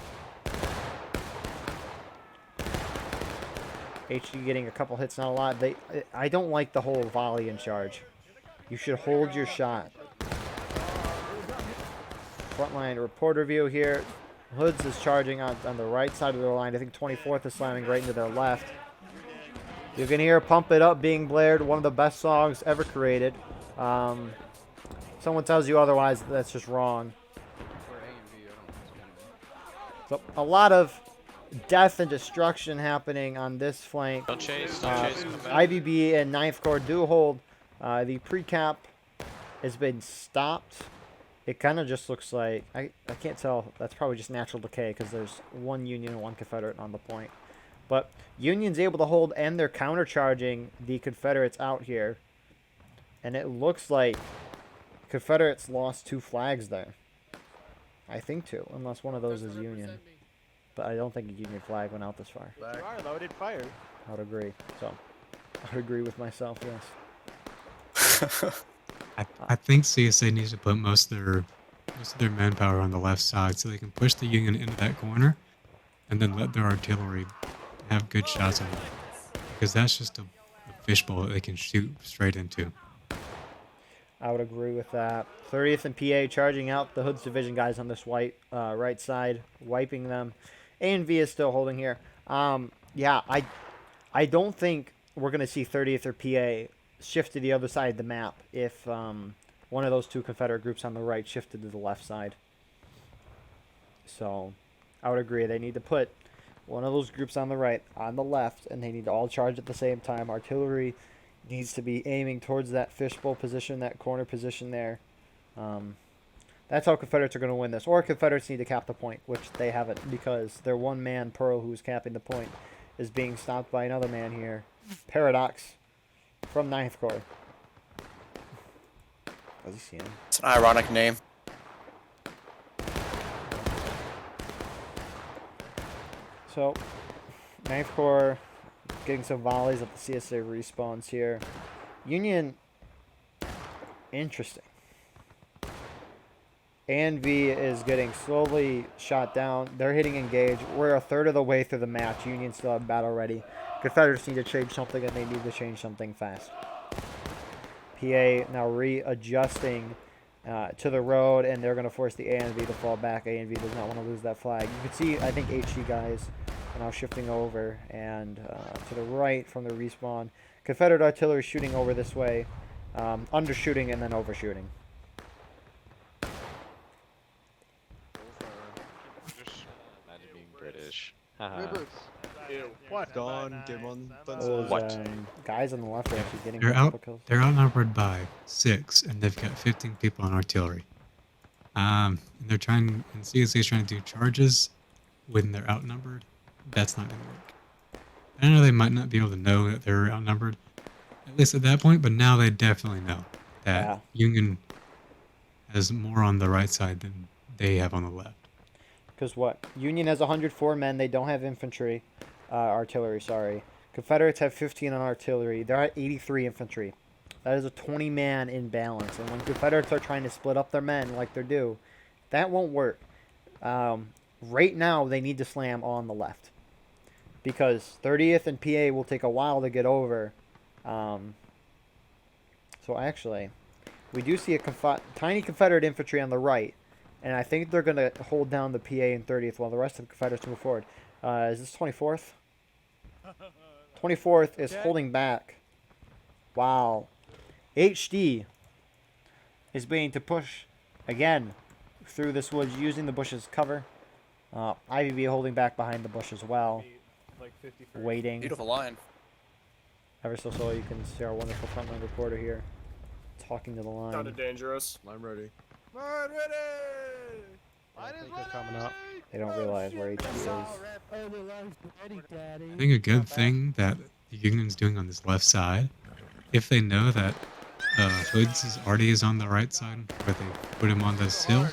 HD getting a couple hits, not a lot. I don't like the whole volley in charge. You should hold your shot. Frontline reporter view here. Hoods is charging on the right side of their line. I think 24th is slamming right into their left. You can hear Pump It Up being blared, one of the best songs ever created. Someone tells you otherwise, that's just wrong. So a lot of death and destruction happening on this flank. Don't chase. IVB and Ninth Corps do hold The pre-cap has been stopped. It kind of just looks like, I can't tell, that's probably just natural decay because there's one Union and one Confederate on the point. But Union's able to hold, and they're countercharging the Confederates out here. And it looks like Confederates lost 2 flags there. I think 2, unless one of those is Union. But I don't think a Union flag went out this far. You are loaded fire. I would agree. So, I would agree with myself, yes. I think CSA needs to put most of their manpower on the left side so they can push the Union into that corner and then let their artillery have good shots on them. Because that's just a fishbowl that they can shoot straight into. I would agree with that. 30th and PA charging out the Hoods Division guys on this right side, wiping them. A and V is still holding here. Yeah, I don't think we're going to see 30th or PA shift to the other side of the map if one of those 2 Confederate groups on the right shifted to the left side. So I would agree. They need to put one of those groups on the right on the left, and they need to all charge at the same time. Artillery needs to be aiming towards that fishbowl position, that corner position there. That's how Confederates are going to win this. Or Confederates need to cap the point, which they haven't, because their one-man Pearl who's capping the point is being stopped by another man here. Paradox from 9th Corps. Does he see him? It's an ironic name. So, 9th Corps getting some volleys at the CSA respawns here. Union, interesting. ANV is getting slowly shot down. They're hitting engage. We're a third of the way through the match. Union still have battle ready. Confederates need to change something, and they need to change something fast. PA now readjusting to the road, and they're going to force the ANV to fall back. ANV does not want to lose that flag. You can see, I think, HG guys are now shifting over, and to the right from the respawn. Confederate artillery shooting over this way, undershooting and then overshooting. British. What? Those guys on the left are actually getting kills. They're outnumbered by 6, and they've got 15 people on artillery. And they're trying, and CSA's trying to do charges when they're outnumbered. That's not going to work. I know they might not be able to know that they're outnumbered, at least at that point, but now they definitely know that Union has more on the right side than they have on the left. Because what? Union has 104 men. They don't have infantry. Artillery, sorry. Confederates have 15 on artillery. They're at 83 infantry. That is a 20-man imbalance. And when Confederates are trying to split up their men like they do, that won't work. Right now, they need to slam on the left. Because 30th and PA will take a while to get over. So actually, we do see a tiny Confederate infantry on the right. And I think they're going to hold down the PA and 30th while the rest of the Confederates move forward. Is this 24th? 24th is holding back. Wow. HD is beginning to push again through this woods using the bushes cover. IVB holding back behind the bush as well. Waiting. Beautiful line. Ever so slowly, you can see our wonderful frontline reporter here talking to the line. Sounded dangerous. Line ready. Line ready! Line is ready! Coming up. They don't realize where HD is. I think a good thing that the Union's doing on this left side, if they know that Hoods already is on the right side, where they put him on this hill,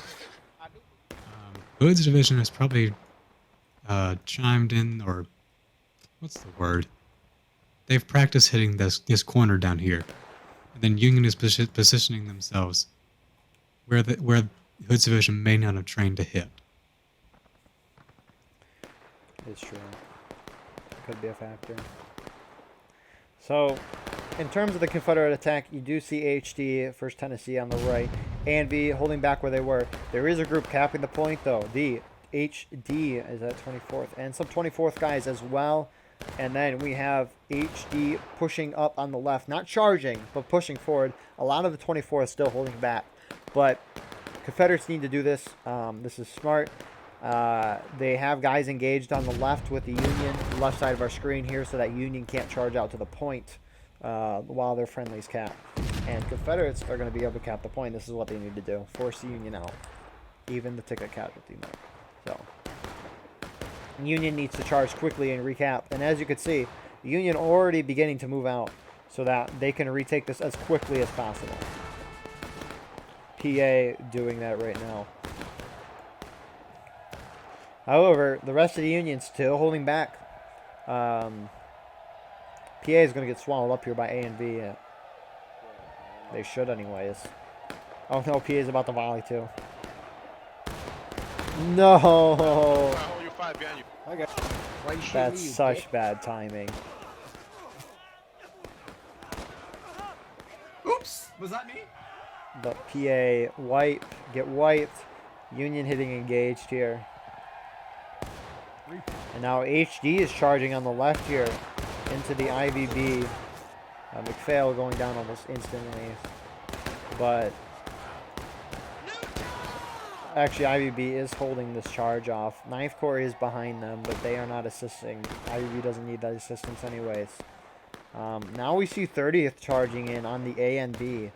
Hoods division has probably chimed in, or what's the word? They've practiced hitting this corner down here, and then Union is positioning themselves where Hoods division may not have trained to hit. It's true. Could be a factor. So, in terms of the Confederate attack, you do see HD, 1st Tennessee on the right, ANV holding back where they were. There is a group capping the point, though. The HD is at 24th, and some 24th guys as well. And then we have HD pushing up on the left, not charging, but pushing forward. A lot of the 24th still holding back, but Confederates need to do this. This is smart. They have guys engaged on the left with the Union, left side of our screen here, so that Union can't charge out to the point while their friendlies cap. And Confederates are going to be able to cap the point. This is what they need to do. Force the Union out. Even the ticket casualty mode. So, Union needs to charge quickly and recap. And as you can see, the Union already beginning to move out so that they can retake this as quickly as possible. PA doing that right now. However, the rest of the Union still holding back. PA is going to get swallowed up here by A and B. They should anyways. Oh no, PA is about to volley too. No! Okay. That's such bad timing. Oops, was that me? But PA get wiped. Union hitting engaged here. And now HD is charging on the left here into the IVB. McPhail going down almost instantly. But actually IVB is holding this charge off. 9th Corps is behind them, but they are not assisting. IVB doesn't need that assistance anyways. Now we see 30th charging in on the A and B.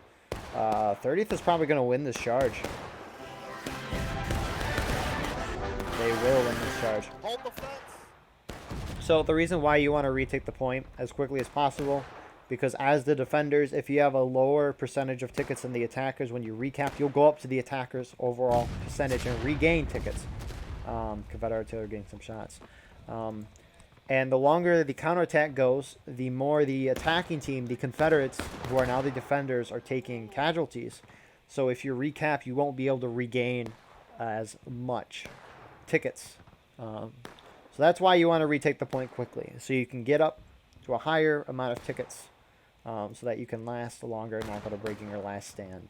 30th is probably going to win this charge. They will win this charge. Hold the fence. So the reason why you want to retake the point as quickly as possible, because as the defenders, if you have a lower percentage of tickets than the attackers, when you recap, you'll go up to the attackers' overall percentage and regain tickets. Confederate artillery getting some shots. And the longer the counterattack goes, the more the attacking team, the Confederates, who are now the defenders, are taking casualties. So if you recap, you won't be able to regain as much tickets. So that's why you want to retake the point quickly, so you can get up to a higher amount of tickets, so that you can last longer, not go to breaking your last stand.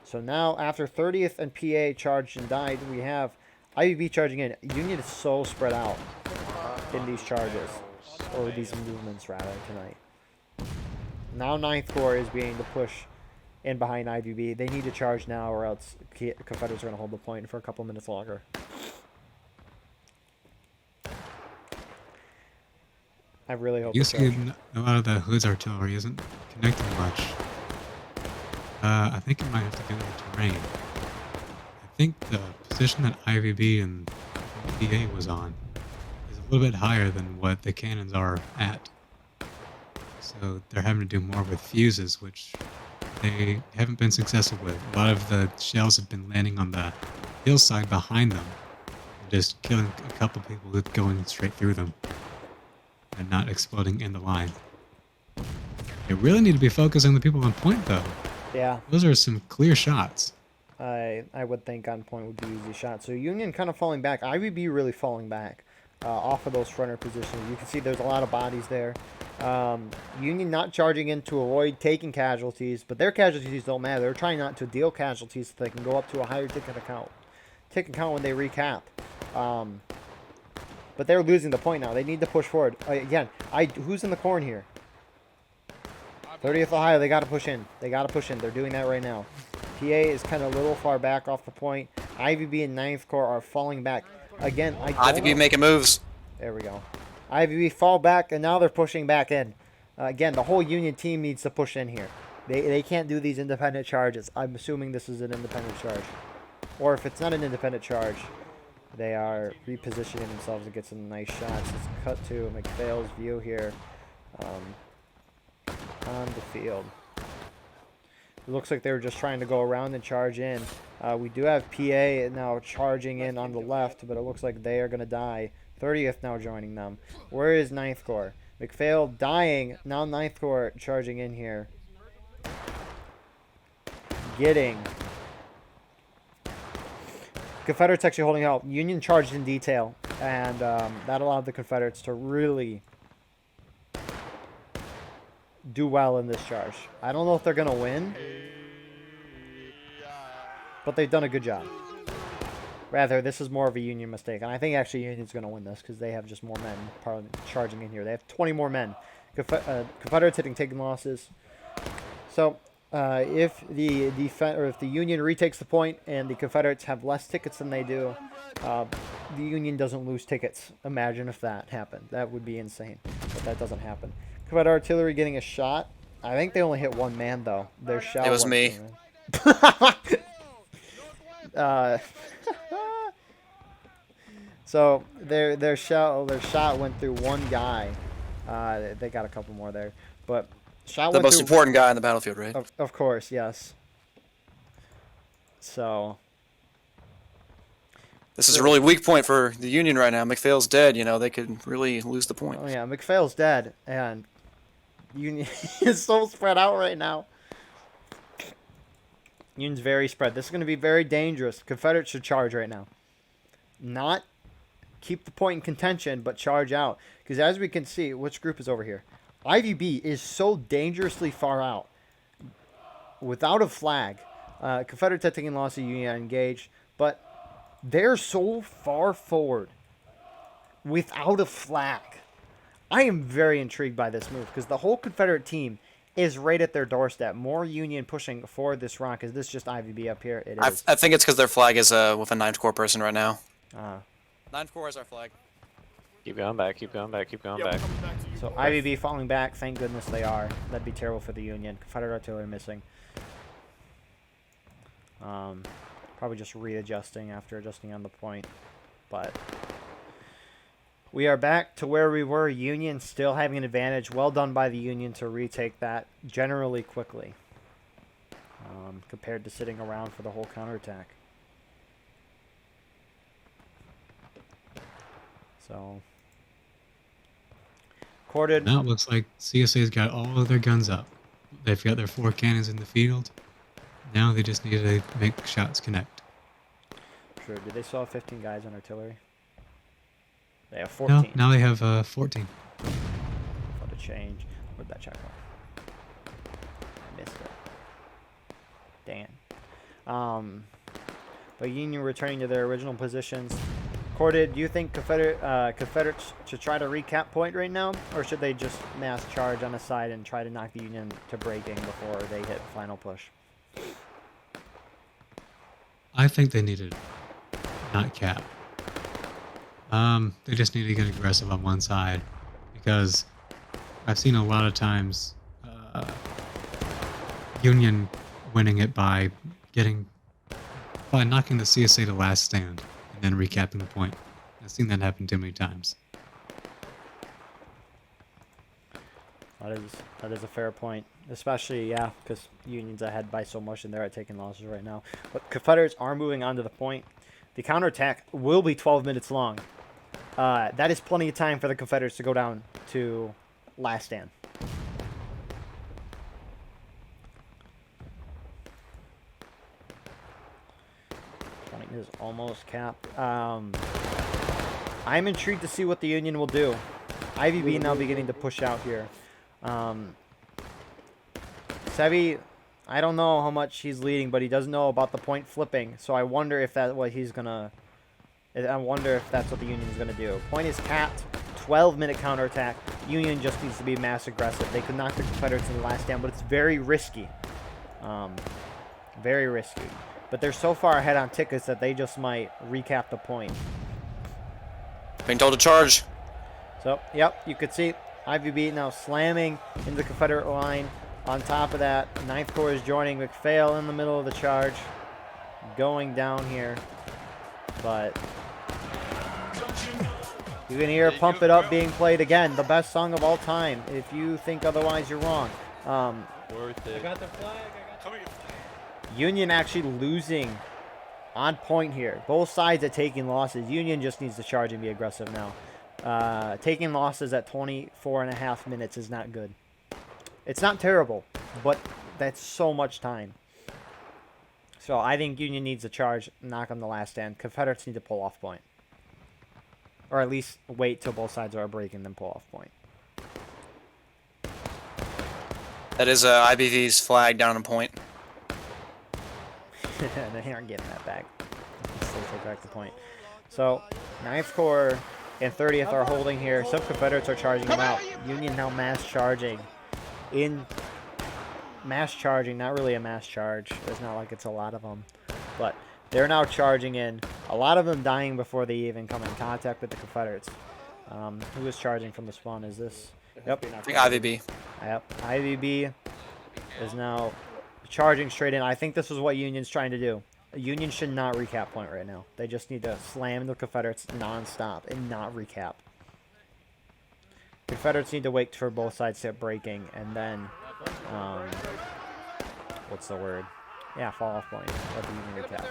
So now, after 30th and PA charged and died, we have IVB charging in. Union is so spread out in these charges, or these movements rather, tonight. Now 9th Corps is being to push in behind IVB. They need to charge now, or else Confederates are going to hold the point for a couple minutes longer. I really hope. You see, a lot of the Hood's artillery isn't connecting much. I think it might have to do with the terrain. I think the position that IVB and PA was on is a little bit higher than what the cannons are at. So they're having to do more with fuses, which they haven't been successful with. A lot of the shells have been landing on the hillside behind them, just killing a couple people with going straight through them and not exploding in the line. They really need to be focusing on the people on point, though. Yeah. Those are some clear shots. I would think on point would be easy shots. So Union kind of falling back. IVB really falling back off of those fronter positions. You can see there's a lot of bodies there. Union not charging in to avoid taking casualties, but their casualties don't matter. They're trying not to deal casualties so they can go up to a higher ticket count when they recap. But they're losing the point now. They need to push forward. Again, who's in the corn here? 30th Ohio, they got to push in. They got to push in. They're doing that right now. PA is kind of a little far back off the point. IVB and 9th Corps are falling back. Again, IVB making moves. There we go. IVB fall back, and now they're pushing back in. Again, the whole Union team needs to push in here. They can't do these independent charges. I'm assuming this is an independent charge. Or if it's not an independent charge, they are repositioning themselves to get some nice shots. Let's cut to McPhail's view here on the field. It looks like they were just trying to go around and charge in. We do have PA now charging in on the left, but it looks like they are going to die. 30th now joining them. Where is 9th Corps? McPhail dying. Now 9th Corps charging in here. Getting. Confederates actually holding out. Union charged in detail, and that allowed the Confederates to really do well in this charge. I don't know if they're going to win, but they've done a good job. Rather, this is more of a Union mistake, and I think actually Union's going to win this because they have just more men charging in here. They have 20 more men. Confederates taking losses. So if the Union retakes the point and the Confederates have less tickets than they do, the Union doesn't lose tickets. Imagine if that happened. That would be insane, but that doesn't happen. Confederate artillery getting a shot I think they only hit one man though. Their shell. It was went me. through, so their shot went through one guy. They got a couple more there, but shot The went most through, important guy in the battlefield, right? Of course, yes. So This is a really weak point for the Union right now. McPhail's dead. You know, they could really lose the point. oh yeah, McPhail's dead, and Union is so spread out right now. Union's very spread. This is going to be very dangerous. Confederates should charge right now. Not keep the point in contention, but charge out. Because as we can see, which group is over here? IVB is so dangerously far out. Without a flag. Confederates have taken loss of Union engaged. But they're so far forward. Without a flag. I am very intrigued by this move. Because the whole Confederate team is right at their doorstep. More Union pushing forward this round. Is this just IVB up here? It is. I think it's because their flag is with a 9th Corps person right now. 9th Corps is our flag. Keep going back, keep going back, keep going back. So IVB falling back. Thank goodness they are. That'd be terrible for the Union. Confederate artillery missing. Probably just readjusting after adjusting on the point. But we are back to where we were. Union still having an advantage. Well done by the Union to retake that generally quickly. Compared to sitting around for the whole counterattack. So, corded. Now it looks like CSA's got all of their guns up. They've got their 4 cannons in the field. Now they just need to make shots connect. Sure. Did they still have 15 guys on artillery? They have 14. No, now they have 14. What a change. Where'd that check go? I missed it. Dan. But Union returning to their original positions. Corded, do you think Confederates should try to recap point right now? Or should they just mass charge on the side and try to knock the Union to breaking before they hit the final push? I think they need to not cap. They just need to get aggressive on one side. Because I've seen a lot of times Union winning it by knocking the CSA to last stand. And then recapping the point. I've seen that happen too many times. That is a fair point. Especially, yeah, because Union's ahead by so much and they're taking losses right now. But Confederates are moving on to the point. The counterattack will be 12 minutes long. That is plenty of time for the Confederates to go down to last stand. Is almost capped. I'm intrigued to see what the Union will do. IVB now beginning to push out here. Sevi, I don't know how much he's leading, but he does know about the point flipping. So I wonder if that's what he's gonna. I wonder if that's what the Union is gonna do. Point is capped. 12-minute counterattack. Union just needs to be mass aggressive. They could knock the Confederates in the last stand, but it's very risky. Very risky. But they're so far ahead on tickets that they just might recap the point. Being told to charge. So, yep, you could see IVB now slamming into the Confederate line. On top of that, 9th Corps is joining McPhail in the middle of the charge. Going down here. But you can hear Pump It Up being played again. The best song of all time. If you think otherwise, you're wrong. Worth it. I got the flag. Union actually losing on point here. Both sides are taking losses. Union just needs to charge and be aggressive now. Taking losses at 24.5 minutes is not good. It's not terrible, but that's so much time. So I think Union needs to charge, knock on the last stand. Confederates need to pull off point. Or at least wait till both sides are breaking, then pull off point. That is IBV's flag down on point. They aren't getting that back. Still take back the point. So, 9th Corps and 30th are holding here. Some Confederates are charging them out. Union now mass charging. Mass charging, not really a mass charge. It's not like it's a lot of them. But they're now charging in. A lot of them dying before they even come in contact with the Confederates. Who is charging from the spawn? Is this? Yep. I think IVB. Yep. IVB is now charging straight in. I think this is what Union's trying to do. Union should not recap point right now. They just need to slam the Confederates non-stop and not recap. Confederates need to wait for both sides to get breaking, and then, what's the word? Yeah, fall off point. Let the Union recap.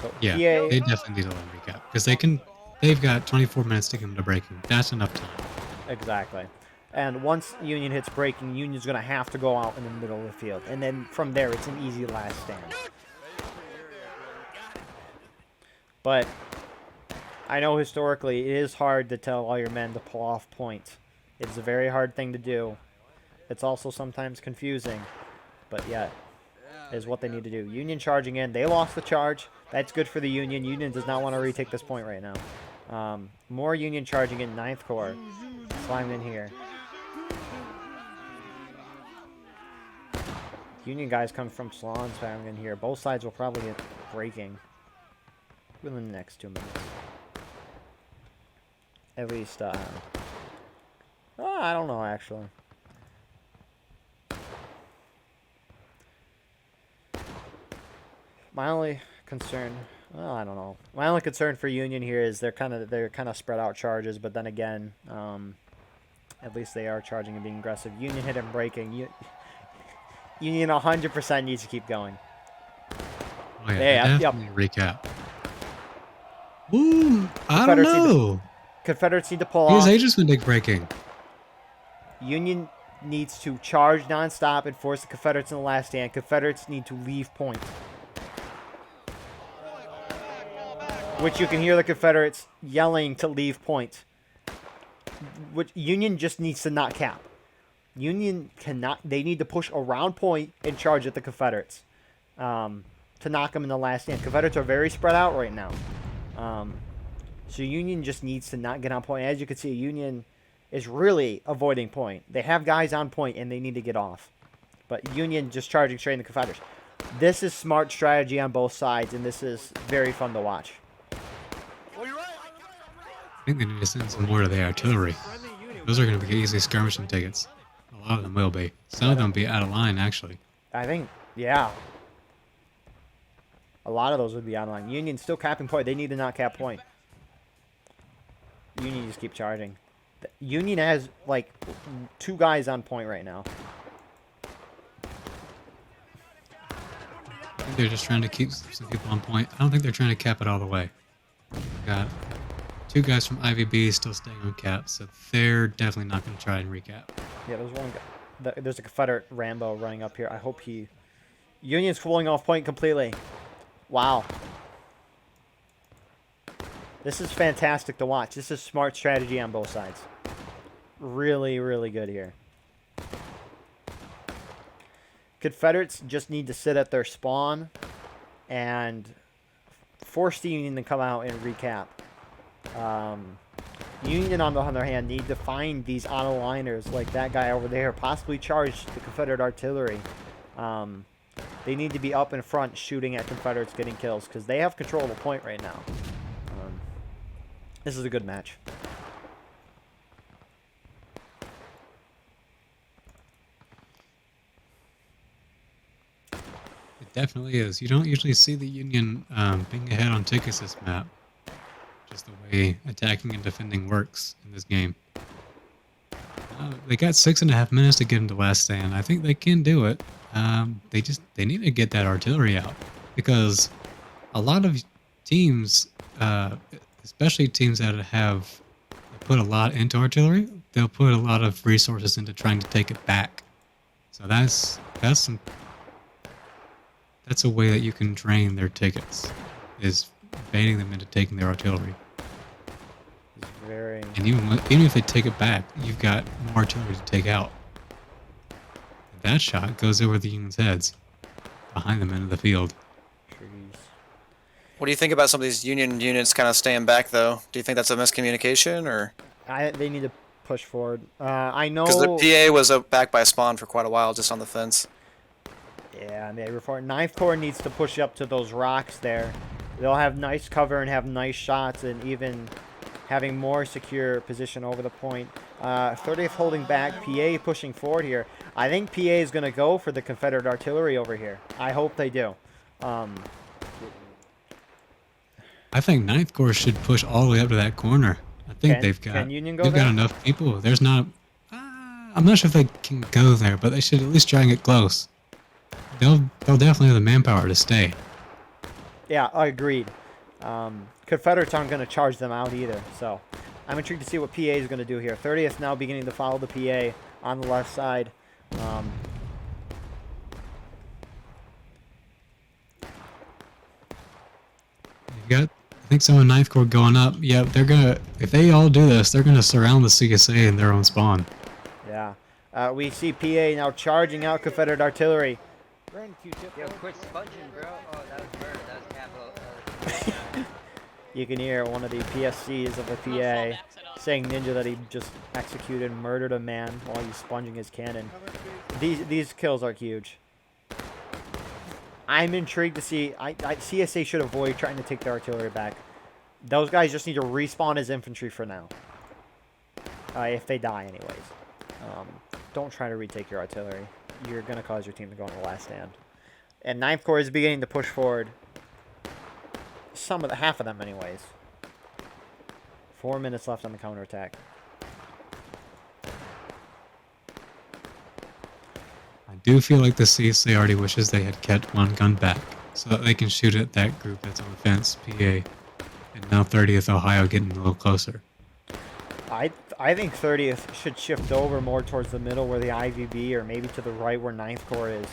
So Yeah, PA, they definitely need to let them recap because they've got 24 minutes to get them to breaking. That's enough time. exactly. And once Union hits breaking, Union's going to have to go out in the middle of the field. And then from there, it's an easy last stand. But I know historically it is hard to tell all your men to pull off points. It's a very hard thing to do. It's also sometimes confusing, but yet is what they need to do. Union charging in. They lost the charge. That's good for the Union. Union does not want to retake this point right now. More Union charging in 9th Corps. Slime in here. Union guys come from Salon spamming in here. Both sides will probably get breaking within the next 2 minutes. At least, I don't know, actually. My only concern, well, I don't know. My only concern for Union here is they're kind of spread out charges, but then again, at least they are charging and being aggressive. Union hit and breaking. Union 100% needs to keep going. Oh yeah, definitely recap. Ooh, I don't know. Confederates need to pull Because off. they just went big breaking. Union needs to charge nonstop and force the Confederates in the last stand. Confederates need to leave point. Which you can hear the Confederates yelling to leave point. Which Union just needs to not cap. Union cannot. They need to push around point and charge at the Confederates to knock them in the last stand. Confederates are very spread out right now. So Union just needs to not get on point. As you can see, Union is really avoiding point. They have guys on point and they need to get off. But Union just charging straight in the Confederates. This is smart strategy on both sides, and this is very fun to watch. I think they need to send some more to the artillery. Those are going to be easy skirmishing tickets. A lot of them will be. Some of them will be out of line, actually. I think, yeah. A lot of those would be out of line. Union still capping point. They need to not cap point. Union just keep charging. Union has, like, 2 guys on point right now. I think they're just trying to keep some people on point. I don't think they're trying to cap it all the way. Got 2 guys from IVB still staying on cap, so they're definitely not going to try and recap. Yeah, there's one guy. There's a Confederate Rambo running up here. I hope he... Union's pulling off point completely. Wow. This is fantastic to watch. This is smart strategy on both sides. Really, really good here. Confederates just need to sit at their spawn and force the Union to come out and recap. Union, on the other hand, need to find these auto-liners like that guy over there, possibly charge the Confederate artillery. They need to be up in front shooting at Confederates, getting kills, because they have control of the point right now. This is a good match. It definitely is. You don't usually see the Union being ahead on tickets this map. Just the way attacking and defending works in this game. They got 6.5 minutes to get into last stand. I think they can do it. They need to get that artillery out, because a lot of teams, especially teams that have put a lot into artillery, they'll put a lot of resources into trying to take it back. So that's a way that you can drain their tickets, is baiting them into taking their artillery. And even if they take it back, you've got more artillery to take out. That shot goes over the Union's heads, behind the men of the field. What do you think about some of these Union units kind of staying back, though? Do you think that's a miscommunication, or? They need to push forward. I know... Because the PA was back by spawn for quite a while, just on the fence. Yeah, and they report 9th Corps needs to push up to those rocks there. They'll have nice cover and have nice shots, and even having more secure position over the point. 30th holding back, PA pushing forward here. I think PA is going to go for the Confederate artillery over here. I hope they do. I think 9th Corps should push all the way up to that corner. I think Can Union go they've there? got enough people. There's not. I'm not sure if they can go there, but they should at least try and get close. They'll definitely have the manpower to stay. Yeah, I agreed. Confederates aren't going to charge them out either, so I'm intrigued to see what PA is going to do here. 30th now beginning to follow the PA on the left side. You got, I think, some of 9th Corps going up. Yeah, they're gonna. If they all do this, they're gonna surround the CSA in their own spawn. Yeah. We see PA now charging out Confederate artillery. Yo, quit sponging, bro. Oh, that was murder. That was capital. You can hear one of the PSCs of the PA saying Ninja that he just executed, murdered a man while he's sponging his cannon. These kills are huge. I'm intrigued to see. CSA should avoid trying to take their artillery back. Those guys just need to respawn as infantry for now. If they die, anyways. Don't try to retake your artillery. You're going to cause your team to go on the last stand. And 9th Corps is beginning to push forward. Half of them, anyways. 4 minutes left on the counterattack. I do feel like the CSA already wishes they had kept one gun back, so that they can shoot at that group that's on the fence, PA, and now 30th Ohio getting a little closer. I think 30th should shift over more towards the middle where the IVB, or maybe to the right where 9th Corps is.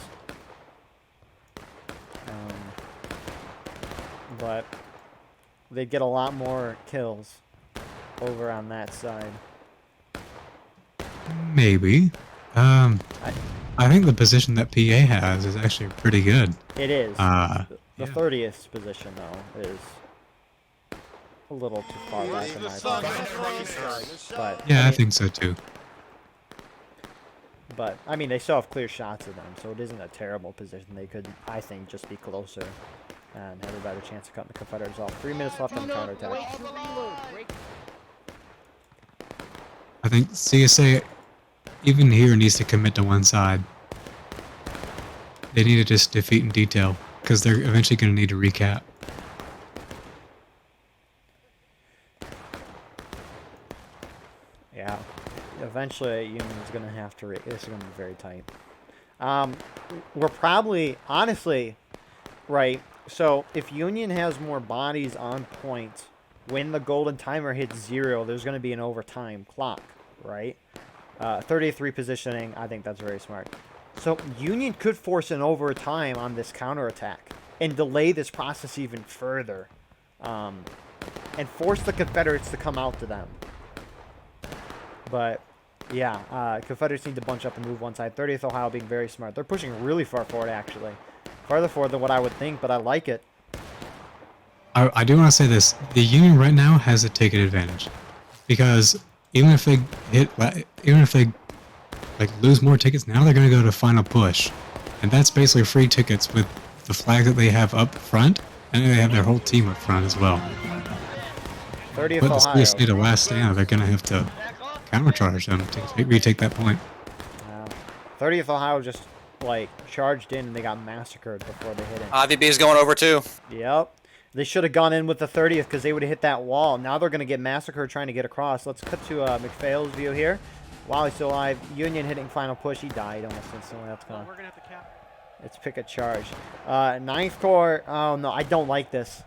But they'd get a lot more kills over on that side. Maybe. I think the position that PA has is actually pretty good. It is. The Yeah. 30th position, though, is a little too far back in my opinion. But, Yeah, I think so too. But, I mean, they still have clear shots of them, so it isn't a terrible position. They could, I think, just be closer and have a better chance of cutting the Confederates off. 3 minutes left on the counterattack. I think CSA, even here, needs to commit to one side. They need to just defeat in detail, because they're eventually going to need to recap. Yeah. Eventually, Union's going to have to... This is going to be very tight. We're probably... Honestly, right... So, if Union has more bodies on point, when the golden timer hits 0, there's going to be an overtime clock, right? 30th repositioning, I think that's very smart. So, Union could force an overtime on this counterattack and delay this process even further. And force the Confederates to come out to them. But, yeah, Confederates need to bunch up and move one side. 30th Ohio being very smart. They're pushing really far forward, actually. Farther forward than what I would think, but I like it. I do want to say this. The Union right now has a ticket advantage. Because even if they lose more tickets, now they're going to go to final push. And that's basically free tickets with the flag that they have up front, and they have their whole team up front as well. 30th But the Ohio. CSA to last stand, they're going to have to countercharge them to retake that point. 30th Ohio just, like, charged in and they got massacred before they hit it. IVB is going over too. Yep. They should have gone in with the 30th because they would have hit that wall. Now they're going to get massacred trying to get across. Let's cut to McPhail's view here. While he's still alive, Union hitting final push. He died almost instantly. That's gonna. We're gonna have to cap. Let's pick a charge. 9th Corps. Oh no, I don't like this.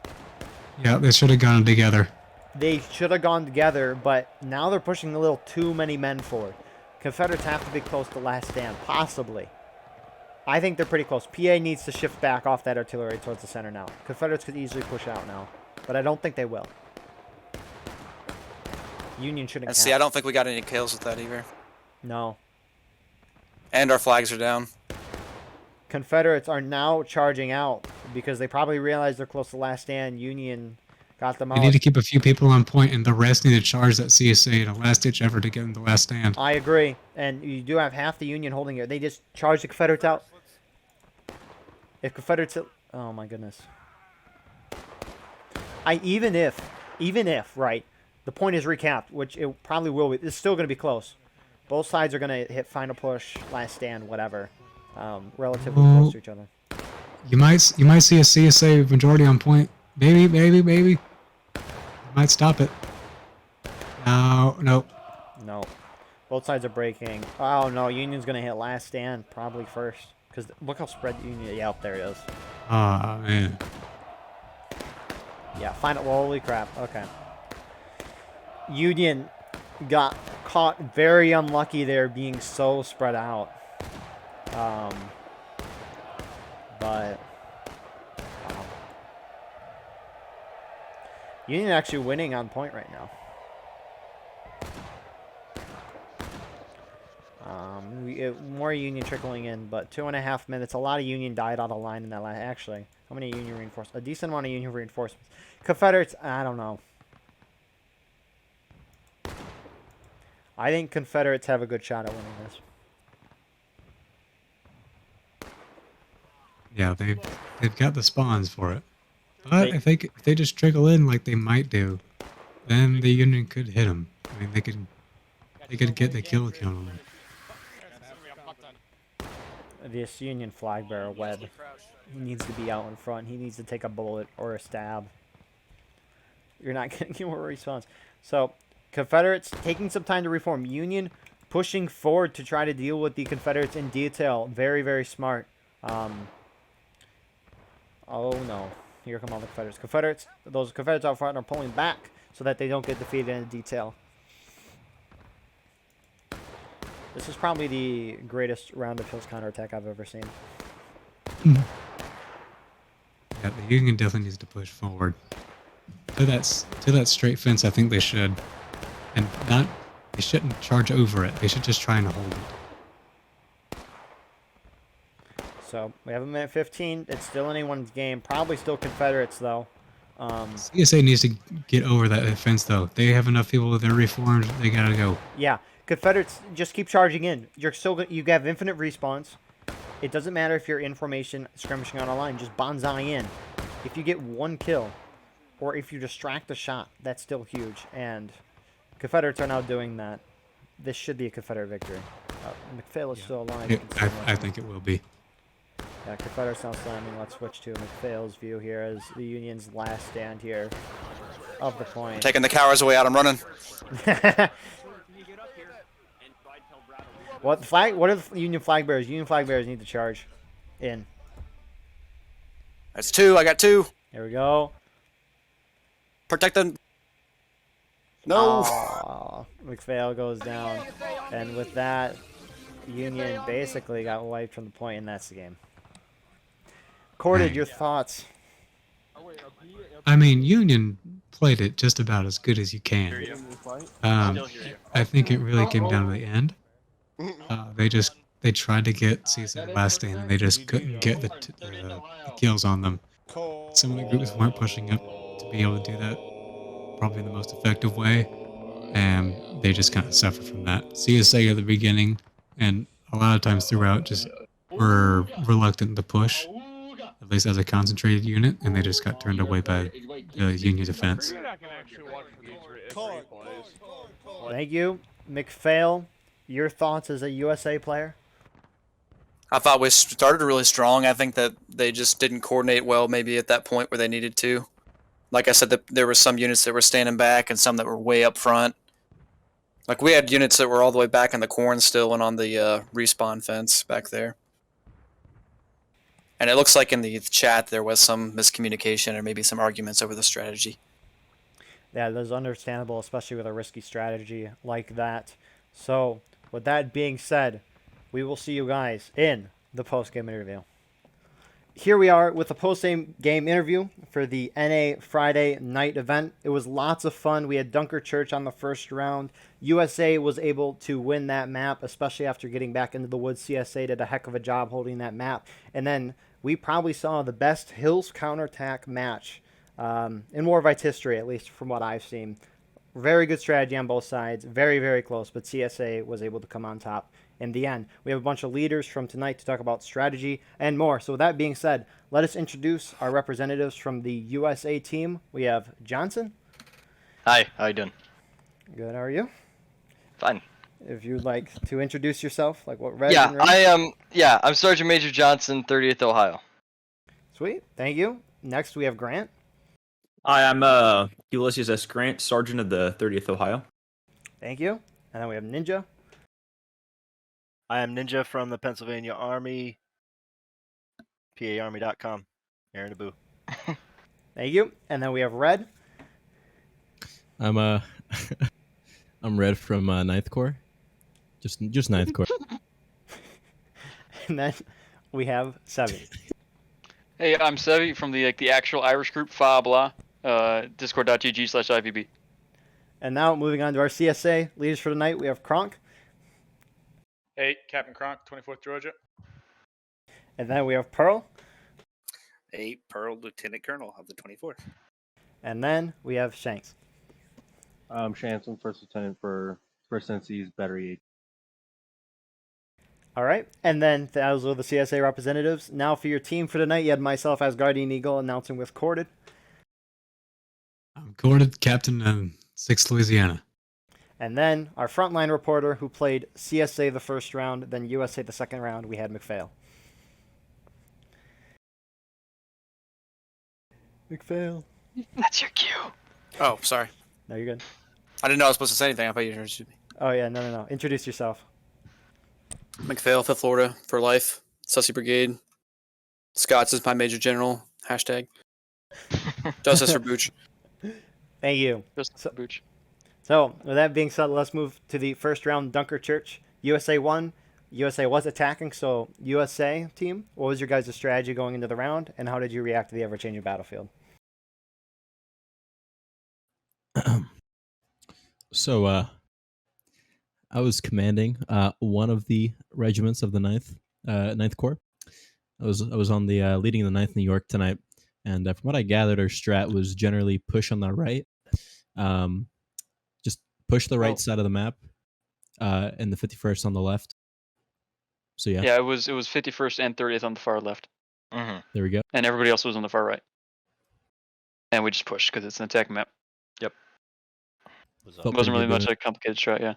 Yeah, they should have gone together. They should have gone together, but now they're pushing a little too many men forward. Confederates have to be close to last stand, possibly. I think they're pretty close. PA needs to shift back off that artillery towards the center now. Confederates could easily push out now, but I don't think they will. Union shouldn't. And see, I don't think we got any kills with that either. No. And our flags are down. Confederates are now charging out because they probably realize they're close to last stand. Union got them out. You need to keep a few people on point, and the rest need to charge that CSA in a last-ditch effort to get in the last stand. I agree. And you do have half the Union holding it. They just charge the Confederates out. If Confederates... Oh, my goodness. Even if, right, the point is recapped, which it probably will be. It's still going to be close. Both sides are going to hit final push, last stand, whatever. Relatively close to each other. You might see a CSA majority on point. Maybe. Might stop it. No. No. Both sides are breaking. Oh, no. Union's going to hit last stand probably first. Because look how spread Union... Yeah, there it is. Ah, man. Yeah, final... Holy crap. Okay. Union got caught very unlucky there being so spread out. But... Wow. Union actually winning on point right now. More Union trickling in, but 2.5 minutes. A lot of Union died out of line in that last. Actually, how many Union reinforcements? A decent amount of Union reinforcements. Confederates, I don't know. I think Confederates have a good shot at winning this. Yeah, they've got the spawns for it. But if they just trickle in like they might do, then the Union could hit them. I mean, they could get the kill on them. This Union flag bearer, Webb, he needs to be out in front. He needs to take a bullet or a stab. You're not getting a response. So, Confederates taking some time to reform. Union pushing forward to try to deal with the Confederates in detail. Very, very smart. Oh no. Here come all the Confederates. Those Confederates out front are pulling back so that they don't get defeated in detail. This is probably the greatest round of Hills counterattack I've ever seen. Yeah, the Union definitely needs to push forward. To that straight fence, I think they should. And they shouldn't charge over it. They should just try and hold it. So, we have a minute 15. It's still anyone's game. Probably still Confederates, though. CSA needs to get over that fence, though. They have enough people that they're reformed. They gotta go. Yeah. Confederates, just keep charging in. You have infinite respawns. It doesn't matter if you're in formation, skirmishing on a line. Just bonsai in. If you get one kill, or if you distract a shot, that's still huge. And Confederates are now doing that. This should be a Confederate victory. McPhail is still alive. I think it will be. Yeah, Confederates now slamming. Let's switch to McPhail's view here as the Union's last stand here of the point. Taking the cowards away out. I'm running. What are the Union flag bearers? Union flag bearers need to charge in. That's 2. I got 2. There we go. Protect them. No. Oh, McPhail goes down. And with that, Union basically got wiped from the point, and that's the game. Corded, your thoughts? I mean, Union played it just about as good as you can. I think it really came down to the end. They tried to get CSA last stand, and they just couldn't get the kills on them. Some of the groups weren't pushing up to be able to do that probably in the most effective way, and they just kind of suffered from that. CSA at the beginning, and a lot of times throughout, just were reluctant to push, at least as a concentrated unit, and they just got turned away by the Union defense. Thank you. McPhail, your thoughts as a USA player? I thought we started really strong. I think that they just didn't coordinate well maybe at that point where they needed to. Like I said, there were some units that were standing back and some that were way up front. Like we had units that were all the way back in the corn still and on the respawn fence back there. And it looks like in the chat there was some miscommunication or maybe some arguments over the strategy. Yeah, that's understandable, especially with a risky strategy like that. So, with that being said, we will see you guys in the post-game interview. Here we are with the post-game interview for the NA Friday night event. It was lots of fun. We had Dunker Church on the first round. USA was able to win that map, especially after getting back into the woods. CSA did a heck of a job holding that map. And then we probably saw the best Hills counterattack match in WoR history, at least from what I've seen. Very good strategy on both sides. Very, very close, but CSA was able to come on top in the end. We have a bunch of leaders from tonight to talk about strategy and more. So with that being said, let us introduce our representatives from the USA team. We have Johnson. Hi, how you doing? Good, how are you? Fine. if you'd like to introduce yourself, like what Red Yeah, and Red. I am. Yeah, I'm Sergeant Major Johnson, 30th Ohio. Sweet, thank you. Next we have Grant. Hi, I'm Ulysses S. Grant, Sergeant of the 30th Ohio. Thank you. And then we have Ninja. I am Ninja from the Pennsylvania Army, PAArmy.com. Aaron Abu. Thank you. And then we have Red. I'm I'm Red from 9th Corps. Just 9th Corps. And then we have Sevi. Hey, I'm Sevi from the actual Irish group, Fabla, discord.gg/IVB. And now moving on to our CSA leaders for tonight, we have Kronk. Hey, Captain Kronk, 24th Georgia. And then we have Pearl. Hey, Pearl, Lieutenant Colonel of the 24th. And then we have Shanks. I'm Shanks, I'm First Lieutenant for 1st NC's Battery 8. All right. And then those are the CSA representatives. Now for your team for tonight, you had myself as Guardian Eagle announcing with Corded. I'm Corded, Captain of 6th Louisiana. And then our frontline reporter who played CSA the first round, then USA the second round, we had McPhail. McPhail. That's your cue. Oh, sorry. No, you're good. I didn't know I was supposed to say anything. I thought you introduced me. Oh, yeah, no. Introduce yourself. McPhail, 5th Florida, for life. Sussy Brigade. Scott's is my Major General. Hashtag. Justice for Booch. Thank you. Justice for Booch. So, with that being said, let's move to the first round Dunker Church. USA won. USA was attacking, so USA team, what was your guys' strategy going into the round, and how did you react to the ever-changing battlefield? So, I was commanding one of the regiments of the 9th Corps. I was on the leading the 9th New York tonight, and from what I gathered, our strat was generally push on the right, just push the right side of the map, and the 51st on the left. So yeah. Yeah, it was 51st and 30th on the far left. Mm-hmm. There we go. And everybody else was on the far right. And we just pushed because it's an attack map. Yep. It wasn't really much of a complicated strat, yeah.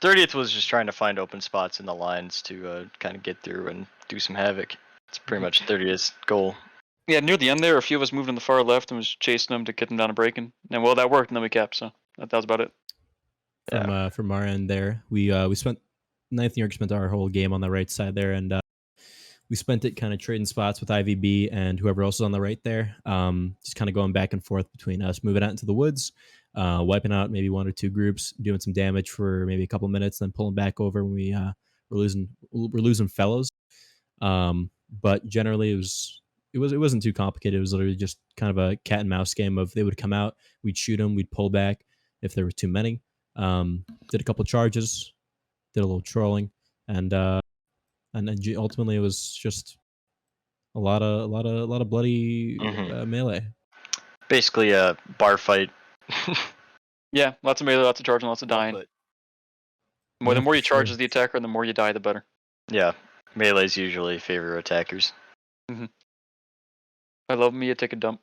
30th was just trying to find open spots in the lines to kind of get through and do some havoc. It's pretty much 30th's goal. Yeah, near the end there, a few of us moved on the far left and was chasing them to get them down and breaking. And well, that worked, and then we capped, so that was about it. From our end there, we spent 9th New York spent our whole game on the right side there, and we spent it kind of trading spots with IVB and whoever else is on the right there, just kind of going back and forth between us, moving out into the woods, wiping out maybe one or two groups, doing some damage for maybe a couple minutes, then pulling back over when we're losing fellows. But generally, it wasn't too complicated. It was literally just kind of a cat and mouse game of they would come out, we'd shoot them, we'd pull back if there were too many. Did a couple charges, did a little trolling, and then ultimately it was just a lot of bloody melee. Basically a bar fight. Yeah, lots of melee, lots of charging, lots of dying. The more you charge as the attacker, the more you die, the better. Yeah, melees usually favor attackers. Mm-hmm. I love me a take a dump.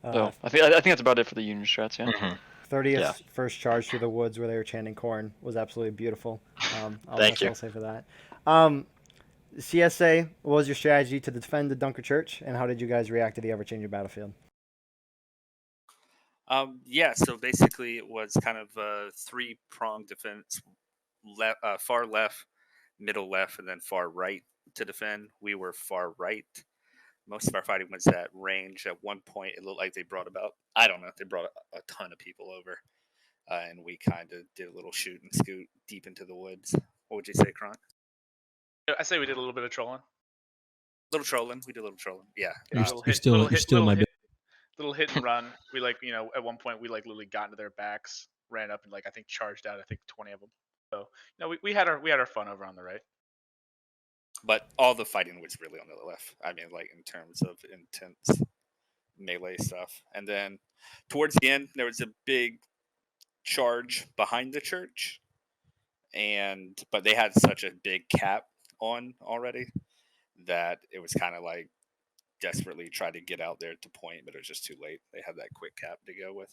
So I think that's about it for the Union strats. Yeah. Mm-hmm. 30th first charge through the woods where they were chanting corn was absolutely beautiful. Thank you. I'll say for that. CSA, what was your strategy to defend the Dunker Church, and how did you guys react to the ever-changing battlefield? So basically it was kind of a three-pronged defense, far left, middle left, and then far right to defend. We were far right. Most of our fighting was at range. At one point, it looked like they brought a ton of people over, and we kind of did a little shoot and scoot deep into the woods. What would you say, Kron? I say we did a little bit of trolling. We did a little trolling. Yeah. You're still my little hit and run. We at one point we literally got into their backs, ran up and I think charged out 20 of them. So we had our fun over on the right. But all the fighting was really on the left. I mean, in terms of intense melee stuff. And then towards the end, there was a big charge behind the church, but they had such a big cap on already that it was kind of desperately try to get out there to point, but it was just too late. They had that quick cap to go with.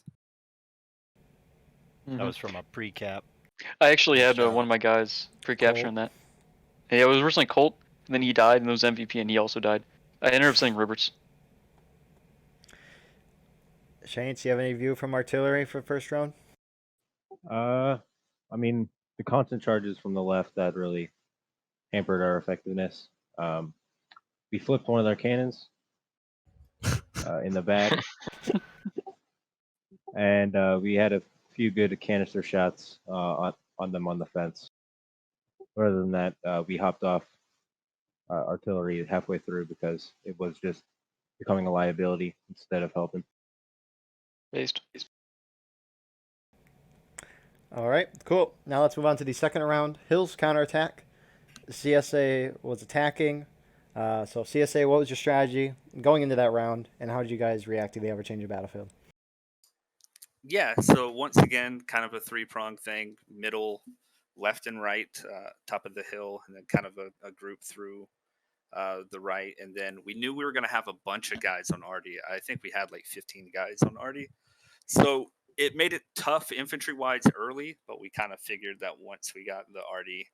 That was from a pre-cap. I actually had Shot. one of my guys pre-capturing that. Yeah, it was originally Colt, and then he died, and it was MVP, and he also died. I ended up saying Roberts. Shane, do you have any view from artillery for first round? I mean, the constant charges from the left that really hampered our effectiveness. We flipped one of their cannons in the back, and we had a few good canister shots on them on the fence. Other than that, we hopped off artillery halfway through because it was just becoming a liability instead of helping. Based. All right, cool. Now let's move on to the second round. Hills counterattack. CSA was attacking. So CSA, what was your strategy going into that round, and how did you guys react to the ever-changing battlefield? Yeah, so once again, kind of a three-pronged thing: middle, left, and right, top of the hill, and then kind of a group through the right. And then we knew we were going to have a bunch of guys on Artie. I think we had like 15 guys on Artie. So it made it tough infantry-wise early, but we kind of figured that once we got the Artie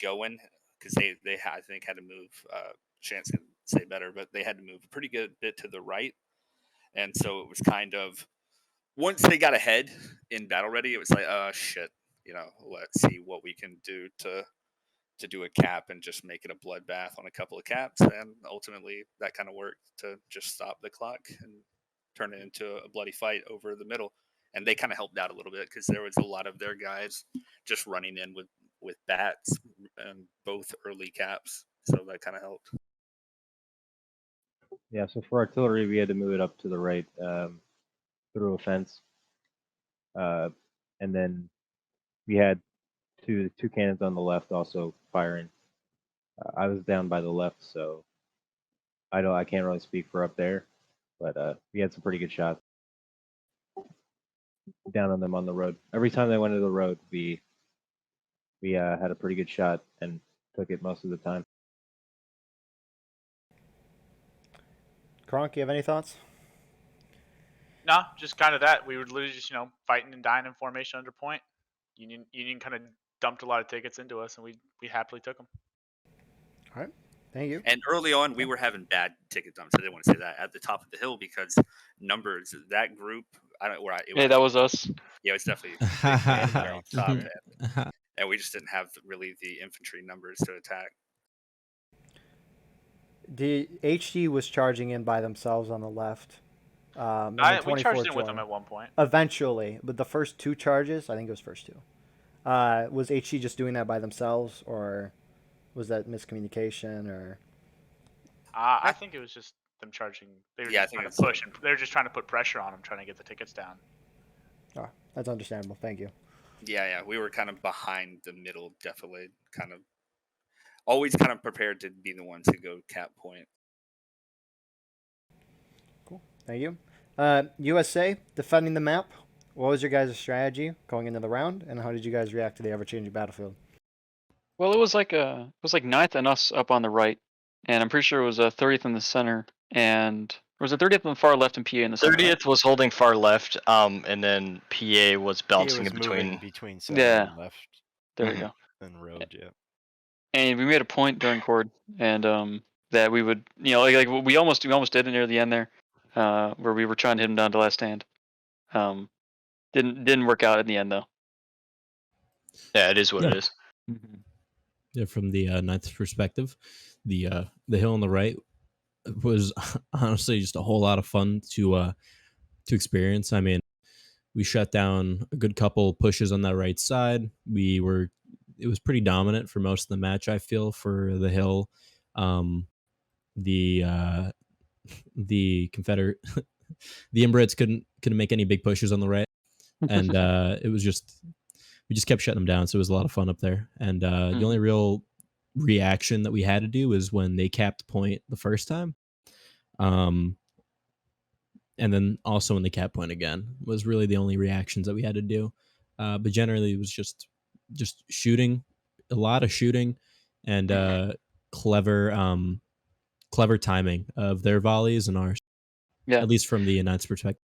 going, because they I think had to move, Chance can say better, but they had to move a pretty good bit to the right. And so it was kind of, once they got ahead in battle ready, it was like, shit, let's see what we can do to do a cap and just make it a bloodbath on a couple of caps. And ultimately that kind of worked to just stop the clock and turn it into a bloody fight over the middle. And they kind of helped out a little bit because there was a lot of their guys just running in with bats and both early caps. So that kind of helped. Yeah, so for artillery, we had to move it up to the right through a fence. And then we had two cannons on the left also firing. I was down by the left, so I can't really speak for up there, but we had some pretty good shots down on them on the road. Every time they went to the road, we had a pretty good shot and took it most of the time. Kronk, you have any thoughts? No, just kind of that. We were literally just, fighting and dying in formation under point. Union kind of dumped a lot of tickets into us, and we happily took them. All right. Thank you. And early on, we were having bad ticket dumps. I didn't want to say that at the top of the hill because numbers, that group, That was us. Yeah, it's definitely very top end. And we just didn't have really the infantry numbers to attack. The HD was charging in by themselves on the left. We charged in with them at one point. Eventually, but the first two charges, I think it was first two. Was HD just doing that by themselves, or was that miscommunication, or? I think it was just them charging. They were just trying to push, and they were just trying to put pressure on them, trying to get the tickets down. Oh, that's understandable. Thank you. Yeah, we were kind of behind the middle, definitely, kind of always kind of prepared to be the ones to go cap point. Cool. Thank you. USA, defending the map. What was your guys' strategy going into the round, and how did you guys react to the ever-changing battlefield? Well, it was like 9th and us up on the right, and I'm pretty sure it was 30th in the center, and or was it 30th on the far left and PA in the center? 30th was holding far left, and then PA was bouncing in between center and left. There we go. And road, yeah. And we made a point during Cord, and that we would, like we almost did it near the end there, where we were trying to hit him down to last stand. Didn't work out in the end though. Yeah, it is what it is. Mm-hmm. Yeah, from the 9th perspective, the hill on the right was honestly just a whole lot of fun to experience. I mean, we shut down a good couple pushes on that right side. It was pretty dominant for most of the match, I feel, for the hill. The Confederate, the Emirates couldn't make any big pushes on the right, and it was just, we just kept shutting them down. So it was a lot of fun up there. And the only real reaction that we had to do was when they capped point the first time, and then also when they capped point again was really the only reactions that we had to do. But generally, it was just shooting, a lot of shooting, and clever timing of their volleys and ours. Yeah, at least from the 9th perspective.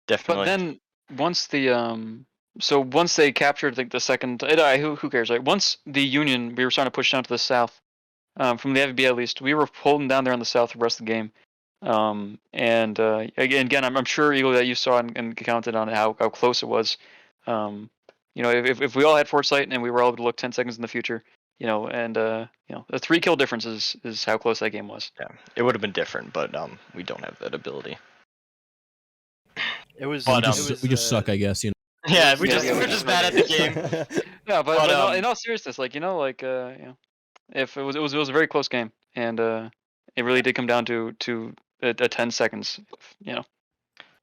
Definitely. But then once the so once they captured the second, who cares, right? Once the Union, we were starting to push down to the south. From the FB at least, we were holding down there on the south the rest of the game. And again, I'm sure Eagle that you saw and counted on how close it was. If we all had foresight and we were all able to look 10 seconds in the future, the 3 kill difference is how close that game was. Yeah, it would have been different, but we don't have that ability. It was. We just suck, I guess. Yeah, we're just bad at the game. Yeah, but in all seriousness, if it was a very close game, and it really did come down to a 10 seconds.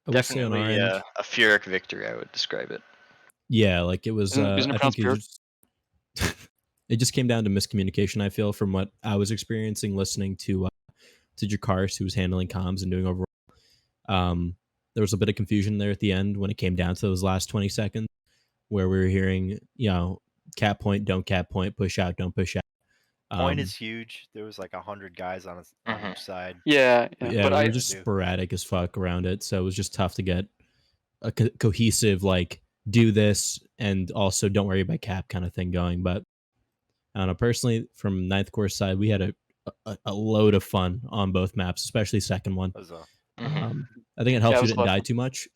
Definitely a Pyrrhic victory, I would describe it. Yeah, like it was. Isn't it I pronounced think it just came down to miscommunication. I feel from what I was experiencing listening to Jakars, who was handling comms and doing overall. There was a bit of confusion there at the end when it came down to those last 20 seconds, where we were hearing, cap point, don't cap point, push out, don't push out. Point is huge. There was like 100 guys on each side. Yeah, but we were just sporadic as fuck around it, so it was just tough to get a cohesive do this and also don't worry about cap kind of thing going. But I don't know, personally, from Ninth Corps side, we had a load of fun on both maps, especially second one. I think it helps you didn't die too much.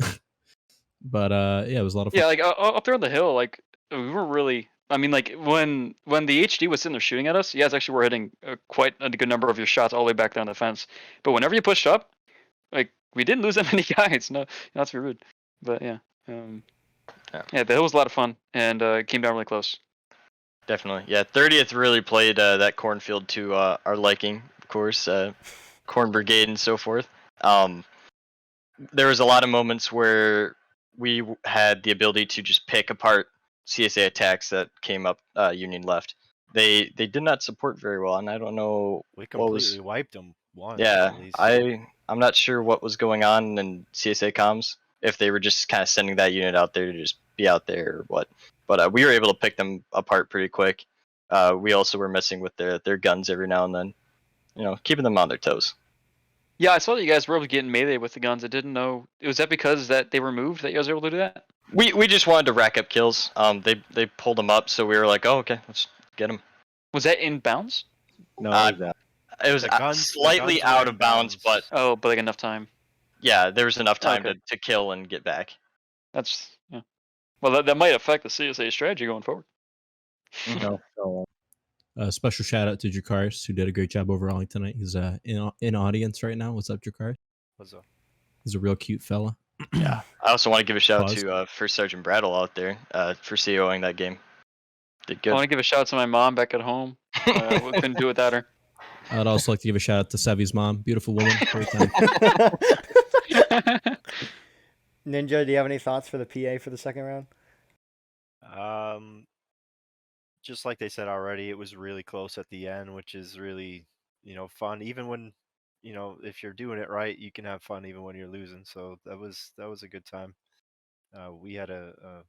But yeah, it was a lot of fun. Yeah, up there on the hill, we weren't really. I mean, when the HD was sitting there shooting at us, you guys actually were hitting quite a good number of your shots all the way back down the fence. But whenever you pushed up, we didn't lose that many guys. No, not to be rude, but yeah, the hill was a lot of fun and it came down really close. Definitely, yeah. 30th really played that cornfield to our liking, of course, Corn Brigade and so forth. There was a lot of moments where we had the ability to just pick apart CSA attacks that came up Union left. They did not support very well, and I don't know. We completely wiped them once. Yeah, at least. I'm not sure what was going on in CSA comms, if they were just kind of sending that unit out there to just be out there or what. But we were able to pick them apart pretty quick. We also were messing with their guns every now and then, keeping them on their toes. Yeah, I saw that you guys were able to get in melee with the guns. I didn't know. Was that because that they were moved that you guys were able to do that? We just wanted to rack up kills. They pulled them up, so we were like, oh, okay, let's get them. Was that in bounds? No, it was slightly out of bounds, but enough time. Yeah, there was enough time to kill and get back. That's Well, that might affect the CSA strategy going forward. Special shout out to Jakars, who did a great job overalling tonight. He's in audience right now. What's up, Jakars? What's up? He's a real cute fella. Yeah, I also want to give a shout out to First Sergeant Brattle out there for COing that game. Did good. I want to give a shout out to my mom back at home. We couldn't do without her. I'd also like to give a shout out to Sevi's mom. Beautiful woman. Great time. Ninja, do you have any thoughts for the PA for the second round? Just like they said already, it was really close at the end, which is really, fun. Even when, if you're doing it right, you can have fun even when you're losing. So that was a good time. We had a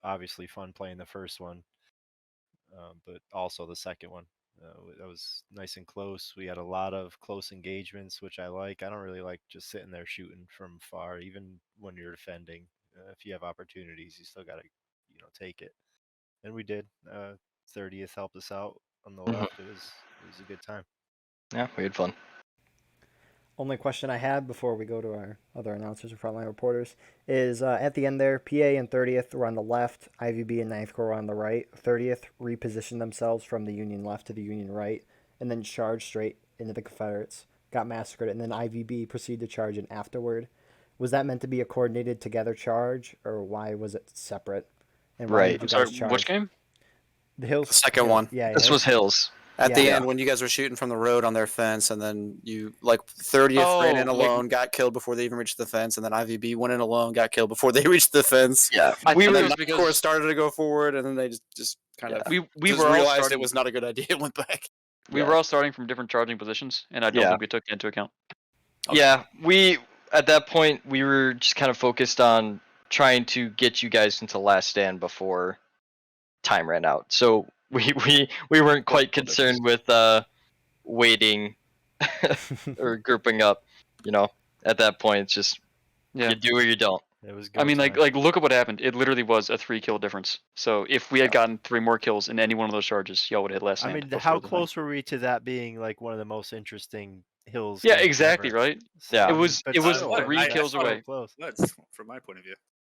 obviously fun playing the first one, but also the second one. That was nice and close. We had a lot of close engagements, which I like. I don't really like just sitting there shooting from far, even when you're defending. If you have opportunities, you still got to, take it. And we did. 30th helped us out on the left. It was a good time. Yeah, we had fun. Only question I had before we go to our other announcers and frontline reporters is at the end there, PA and 30th were on the left, IVB and 9th Corps were on the right. 30th repositioned themselves from the Union left to the Union right, and then charged straight into the Confederates, got massacred, and then IVB proceeded to charge in afterward. Was that meant to be a coordinated together charge, or why was it separate? And why did you guys charge? Which game? The Hills. The second one. Yeah, this was Hills. At the end, when you guys were shooting from the road on their fence, and then 30th ran in alone, got killed before they even reached the fence, and then IVB went in alone, got killed before they reached the fence. Yeah, we were of course started to go forward, and then they just kind of we realized it was not a good idea and went back. We were all starting from different charging positions, and I don't think we took it into account. Okay. Yeah, at that point we were just kind of focused on trying to get you guys into last stand before time ran out. So we weren't quite concerned with waiting or grouping up. At that point it's just you do or you don't. It was. I mean, like look at what happened. It literally was a 3-kill difference. So if we had gotten 3 more kills in any one of those charges, y'all would have hit last I stand. mean, before how the thing. close were we to that being like one of the most interesting hills? Yeah, games exactly, ever? right? So, It I mean, was but it was still, 3 kills away. Close. From my point of view.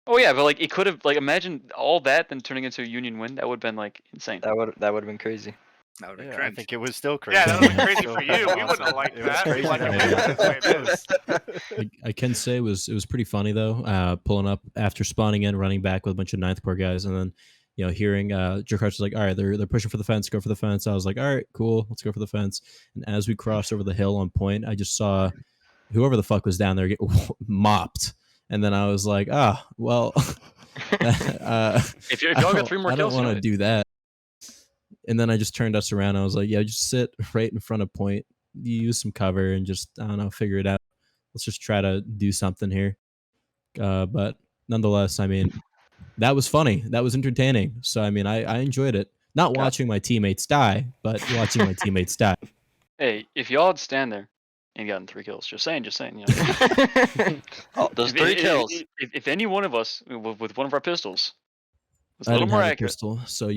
Oh yeah, but like it could have, like, imagine all that then turning into a Union win. That would have been like insane. That would have been crazy. That would have been I cringe. think it was still crazy. Yeah, that would have been crazy Still for you. We wouldn't have awesome. liked It was that. crazy Like, to me. that's the way it is. I can say it was pretty funny though. Pulling up after spawning in, running back with a bunch of 9th Corps guys, and then hearing Jerk was like, all right, they're pushing for the fence, go for the fence. I was like, all right, cool, let's go for the fence. And as we crossed over the hill on point, I just saw whoever the fuck was down there get mopped, and then I was like, well, if y'all got 3 more I don't kills, want to do that. And then I just turned us around. I was like, yeah, just sit right in front of point. You use some cover and just, I don't know, figure it out. Let's just try to do something here. But nonetheless, I mean, that was funny. That was entertaining. So, I mean, I enjoyed it. Not watching my teammates die, but watching my teammates die. Hey, if y'all had stand there and gotten 3 kills, just saying, you know. Oh, those If- 3 if- kills. If any one of us with one of our pistols was a I little didn't more have accurate. a pistol, so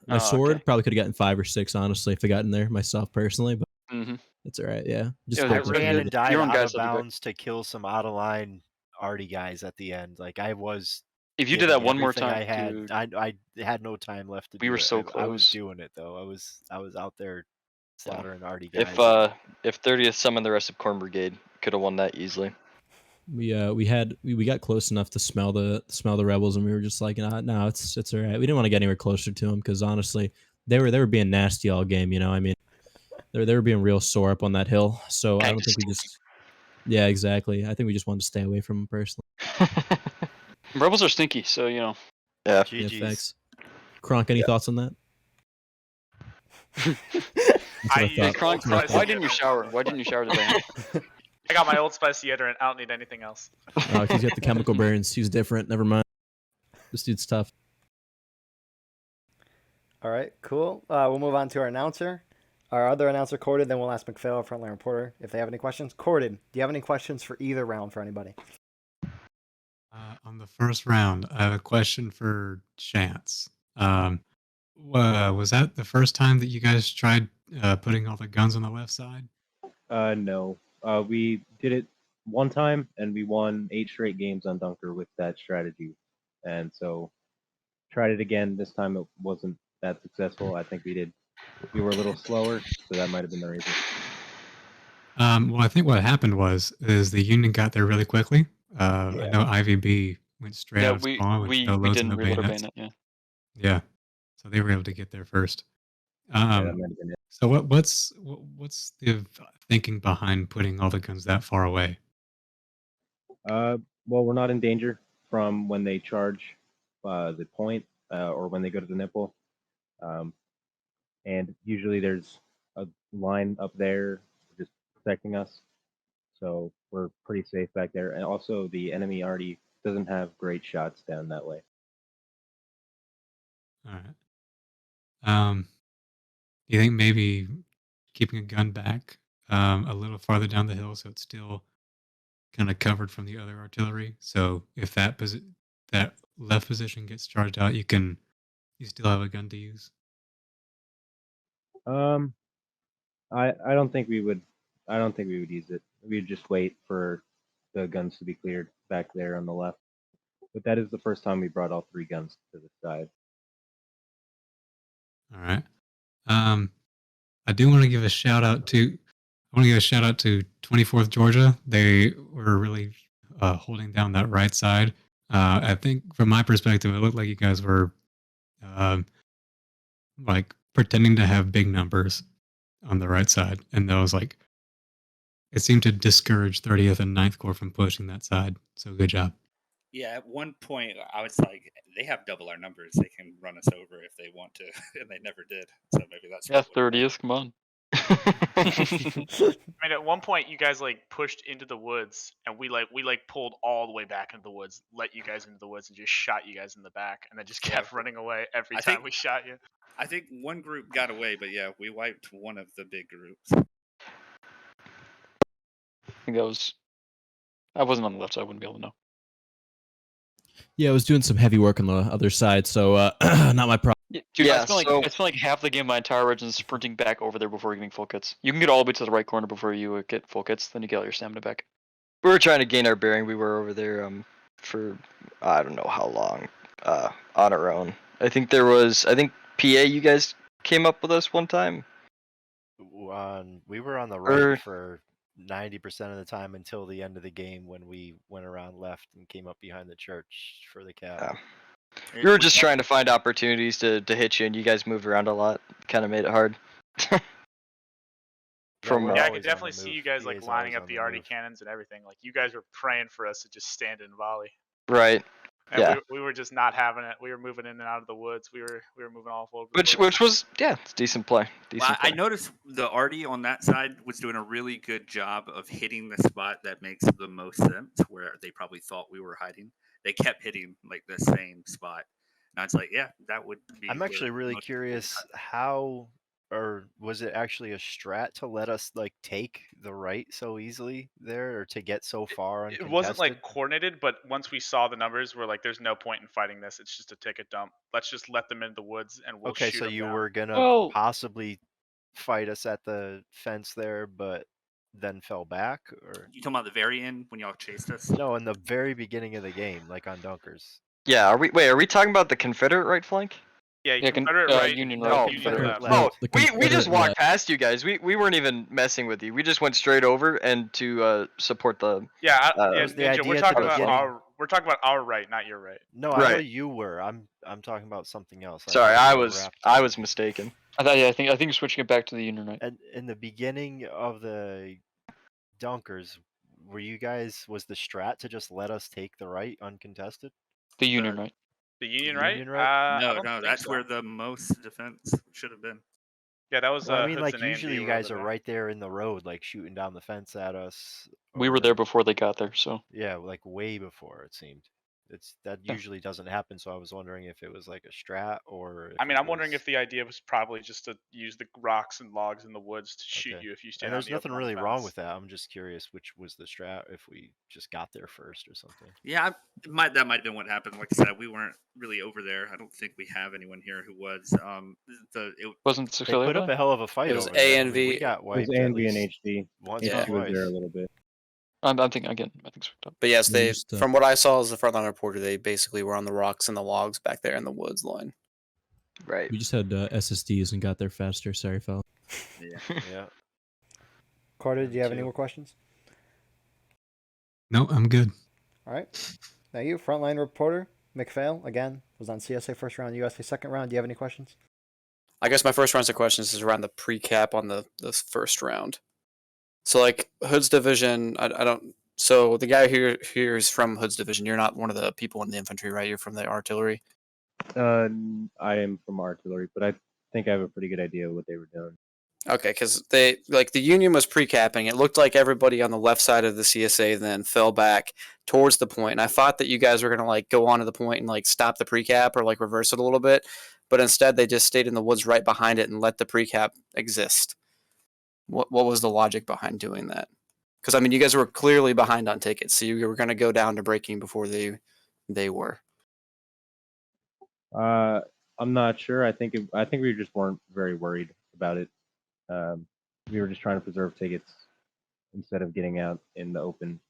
my Oh, sword okay. probably could have gotten 5 or 6, honestly, if I got in there myself personally. But Mhm. it's all right. Yeah, just Yeah, I focus on ran the and other- died your own out guys of will be good. bounds to kill some out of line arty guys at the end. Like I was. If you did that giving one more everything time, I had, dude. I had no time left to do We were it. so I was close. doing it though. I was out there slaughtering arty If guys. if 30th summoned the rest of Corn Brigade, could have won that easily. we got close enough to smell the rebels, and we were just like, no, it's all right. We didn't want to get anywhere closer to them because honestly, they were being nasty all game. I mean, they were being real sore up on that hill. So I don't think we just. Yeah, exactly. I think we just wanted to stay away from them personally. Rebels are stinky, so you know. Yeah. Yeah, thanks. Kronk, any thoughts on that? Hey, Kronk, why didn't you shower? Why didn't you shower today? I got my Old Spice deodorant. I don't need anything else. Oh, he's got the chemical burns. He's different. Never mind. This dude's tough. All right, cool. We'll move on to our announcer. Our other announcer, Corded, then we'll ask McPhail, frontline reporter, if they have any questions. Corded, do you have any questions for either round for anybody? On the first round, I have a question for Chance. Was that the first time that you guys tried putting all the guns on the left side? No. We did it one time, and we won 8 straight games on Dunker with that strategy. And so tried it again. This time it wasn't that successful. I think we were a little slower, so that might have been the reason. Well, I think what happened is the Union got there really quickly. I know IVB went straight out of spawn with no loads and no didn't reload our bayonets. bayonet, Yeah, so they were able to get there first. that might have been it. So what's the thinking behind putting all the guns that far away? Well, we're not in danger from when they charge the point or when they go to the nipple. And usually there's a line up there just protecting us. So we're pretty safe back there. And also the enemy already doesn't have great shots down that way. All right. Do you think maybe keeping a gun back a little farther down the hill so it's still kind of covered from the other artillery? So if that left position gets charged out, you still have a gun to use. I don't think we would. I don't think we would use it. We'd just wait for the guns to be cleared back there on the left. But that is the first time we brought all 3 guns to the side. All right. I do want to give a shout out to 24th Georgia. They were really holding down that right side. I think from my perspective, it looked like you guys were like pretending to have big numbers on the right side, and that was like it seemed to discourage 30th and 9th Corps from pushing that side. So good job. Yeah, at one point I was like, they have double our numbers. They can run us over if they want to, and they never did. So maybe that's Yeah, 30th. Come on. I mean, at one point you guys like pushed into the woods, and we pulled all the way back into the woods, let you guys into the woods, and just shot you guys in the back, and then just kept running away every time we shot you. I think one group got away, but yeah, we wiped one of the big groups. I think I wasn't on the left side. I wouldn't be able to know. Yeah, I was doing some heavy work on the other side, so not my problem. Dude, Yeah, I spent like half the game, my entire regiment sprinting back over there before getting full kits. You can get all the way to the right corner before you get full kits, then you get all your stamina back. We were trying to gain our bearing. We were over there for I don't know how long on our own. I think PA you guys came up with us one time. We were on the right for 90% of the time until the end of the game when we went around left and came up behind the church for the cap. Yeah. We were just trying to find opportunities to hit you, and you guys moved around a lot. Kind of made it hard. Yeah, I could definitely see you guys like lining up the arty cannons and everything. Like you guys were praying for us to just stand and volley. Right. And yeah. we were just not having it. We were moving in and out of the woods. We were moving all over. Which was it's decent play. Decent play. I noticed the arty on that side was doing a really good job of hitting the spot that makes the most sense, where they probably thought we were hiding. They kept hitting like the same spot. And it's like, yeah, that would be. I'm actually really curious how, or was it actually a strat to let us like take the right so easily there, or to get so far? It wasn't like coordinated, but once we saw the numbers, we're like, "There's no point in fighting this. It's just a ticket dump. Let's just let them into the woods and we'll shoot Okay, so them you down." were gonna possibly fight us at the fence there, but then fell back, or You talking about the very end when y'all chased us? no, in the very beginning of the game, like on Dunkers. Yeah. Are we talking about the Confederate right flank? Yeah, Confederate right, Union no, right. Union left. Oh, we just walked past you guys. We weren't even messing with you. We just went straight over and to support the. Yeah, the Ninja, idea we're at talking the about beginning. we're talking about our right, not your right. No, I know you were. I'm talking about something else. Sorry, thought I you were was wrapped I up. was mistaken. I think you're switching it back to the Union right. And in the beginning of the Dunkers, was the strat to just let us take the right uncontested? The Union right. The Union Union right? No, that's where the most defense should have been. Yeah, that was. Well, I mean, Hoods like and A&D usually you were guys over are there. right there in the road, like shooting down the fence at us. We were there before they got there, so. Yeah, like way before it seemed. That usually doesn't happen, so I was wondering if it was like a strat or. I mean, I'm wondering if the idea was probably just to use the rocks and logs in the woods to shoot Okay. you if you stand. And there's on the nothing open really fence. wrong with that. I'm just curious which was the strat, if we just got there first or something. Yeah, that might have been what happened. Like I said, we weren't really over there. I don't think we have anyone here who was. It wasn't They put up a hell of a fight. It was over there. A and V. We got It wiped was at A&V and least HD. once Yeah. or He was twice. there a little bit. I'm thinking again. I think it's up. But yes, Yeah, they just, from what I saw as the frontline reporter, they basically were on the rocks and the logs back there in the woods line. Right. We just had SSDs and got there faster. Sorry, fella. Yeah. Carter, do you have any more questions? No, I'm good. All right. Thank you. Frontline reporter, McPhail, again, was on CSA first round, USA second round. Do you have any questions? I guess my first round of questions is around the pre-cap on the first round. So like Hood's division, I don't. So the guy here is from Hood's division. You're not one of the people in the infantry, right? You're from the artillery. I am from artillery, but I think I have a pretty good idea of what they were doing. Okay, because they like the Union was pre-capping. It looked like everybody on the left side of the CSA then fell back towards the point. And I thought that you guys were gonna like go on to the point and like stop the pre-cap or like reverse it a little bit, but instead they just stayed in the woods right behind it and let the pre-cap exist. What was the logic behind doing that? Because I mean, you guys were clearly behind on tickets, so you were gonna go down to breaking before they were. I'm not sure. I think we just weren't very worried about it. We were just trying to preserve tickets instead of getting out in the open,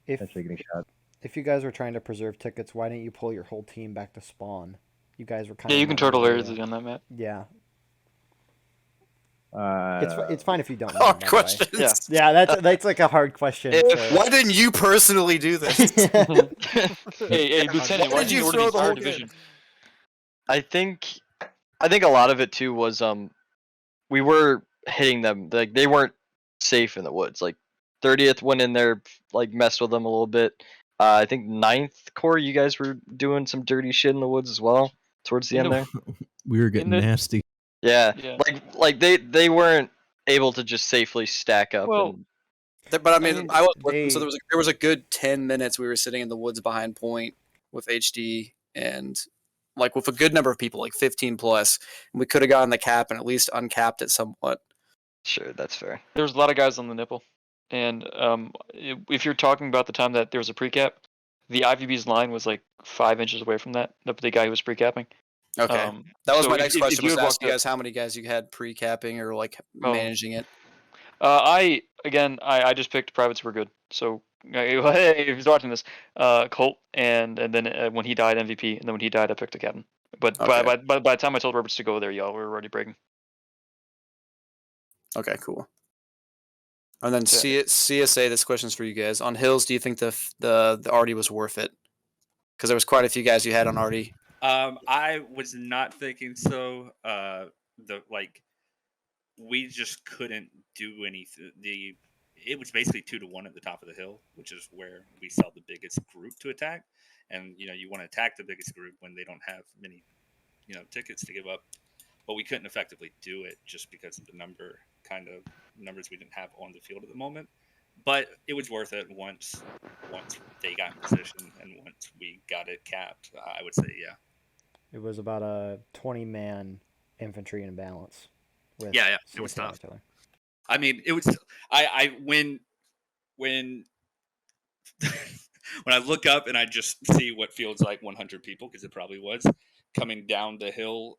potentially getting shot. If you guys were trying to preserve tickets, why didn't you pull your whole team back to spawn? You guys were kind of. Yeah, you can total areas on that map. Yeah. It's It's fine if you don't. Hard questions. Yeah, that's like a hard question. Why didn't you personally do this? Hey, Lieutenant, why did you throw the whole division? I think a lot of it too was we were hitting them, like they weren't safe in the woods. Like 30th went in there, like messed with them a little bit. I think 9th Corps, you guys were doing some dirty shit in the woods as well towards the end there. We were getting nasty. Yeah, like they weren't able to just safely stack up. Well, but I mean, I was looking, so there was a good 10 minutes we were sitting in the woods behind point with HD and like with a good number of people, like 15 plus, and we could have gotten the cap and at least uncapped it somewhat. Sure, that's fair. There was a lot of guys on the nipple, and if you're talking about the time that there was a pre-cap, the IVB's line was like 5 inches away from that. The guy who was pre-capping. Okay, that was so my next if question. you Was had to ask walked you up, guys how many guys you had pre-capping or like Oh. managing it. I just picked privates were good. So hey, if he's watching this, Colt, and then when he died MVP, and then when he died, I picked a captain. But Okay. by the time I told Roberts to go there, y'all were already breaking. Okay, cool. And then CSA. This question's for you guys. On hills, do you think the Artie was worth it? Because there was quite a few guys you had on Artie. I was not thinking so. We just couldn't do anything. It was basically 2-1 at the top of the hill, which is where we saw the biggest group to attack. And you want to attack the biggest group when they don't have many, tickets to give up. But we couldn't effectively do it just because of the numbers we didn't have on the field at the moment. But it was worth it once they got in position and once we got it capped. I would say, yeah. It was about a 20-man infantry in balance. Yeah, it was tough. I mean, it was. When when I look up and I just see what feels like 100 people, because it probably was coming down the hill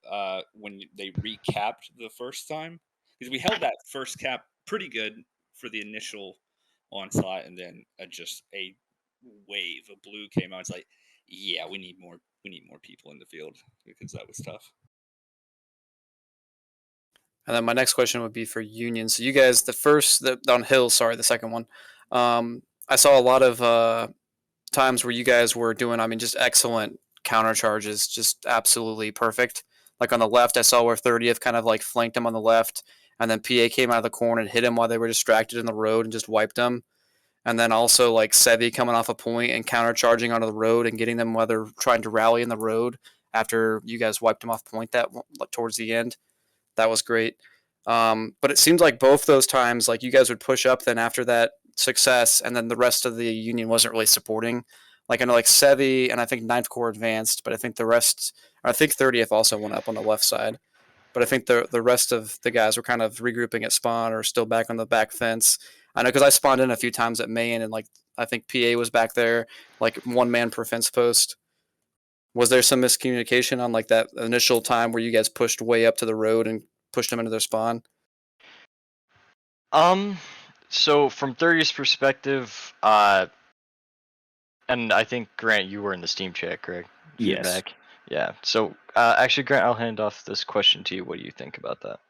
when they recapped the first time, because we held that first cap pretty good for the initial onslaught, and then just a wave of blue came out. It's like, yeah, we need more people in the field, because that was tough. And then my next question would be for Union. So you guys, on hills, sorry, the second one. I saw a lot of times where you guys were doing, just excellent counter charges, just absolutely perfect. Like on the left, I saw where 30th kind of like flanked him on the left, and then PA came out of the corner and hit him while they were distracted in the road and just wiped them. And then also like Sevi coming off a point and counter charging onto the road and getting them while they're trying to rally in the road after you guys wiped them off point towards the end. That was great. But it seemed like both those times, like you guys would push up then after that success, and then the rest of the Union wasn't really supporting. Like I know like Sevi and I think 9th Corps advanced, but I think 30th also went up on the left side. But I think the rest of the guys were kind of regrouping at spawn or still back on the back fence. I know because I spawned in a few times at main, and like I think PA was back there, like 1 man per fence post. Was there some miscommunication on like that initial time where you guys pushed way up to the road and pushed them into their spawn? So from 30's perspective, and I think Grant, you were in the Steam chat, correct? Yes. Feedback. Yeah. So actually, Grant, I'll hand off this question to you. What do you think about that?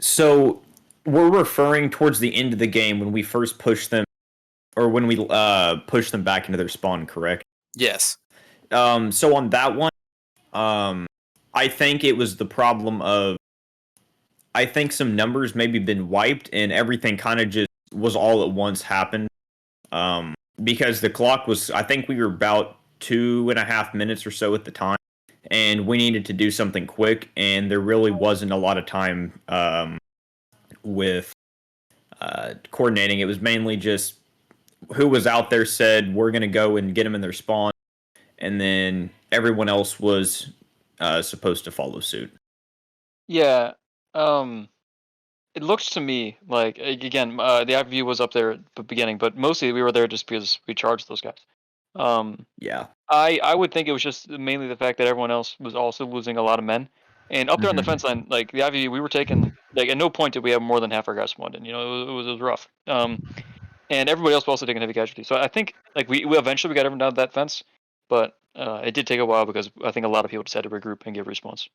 So we're referring towards the end of the game when we first pushed them, or when we pushed them back into their spawn, correct? Yes. So on that one, I think it was the problem of, I think some numbers maybe been wiped and everything kind of just was all at once happened. Because the clock was, I think we were about 2.5 minutes or so at the time, and we needed to do something quick, and there really wasn't a lot of time with coordinating. It was mainly just who was out there said, we're going to go and get them in their spawn, and then everyone else was supposed to follow suit. Yeah. It looks to me like, again, the IVU was up there at the beginning, but mostly we were there just because we charged those guys. Yeah. I would think it was just mainly the fact that everyone else was also losing a lot of men. And up there on the fence line, like the IVU, we were taking, like at no point did we have more than half our guys spawned in. It was rough. And everybody else was also taking heavy casualties. So I think like we eventually got everyone down that fence, but it did take a while because I think a lot of people just had to regroup and give response.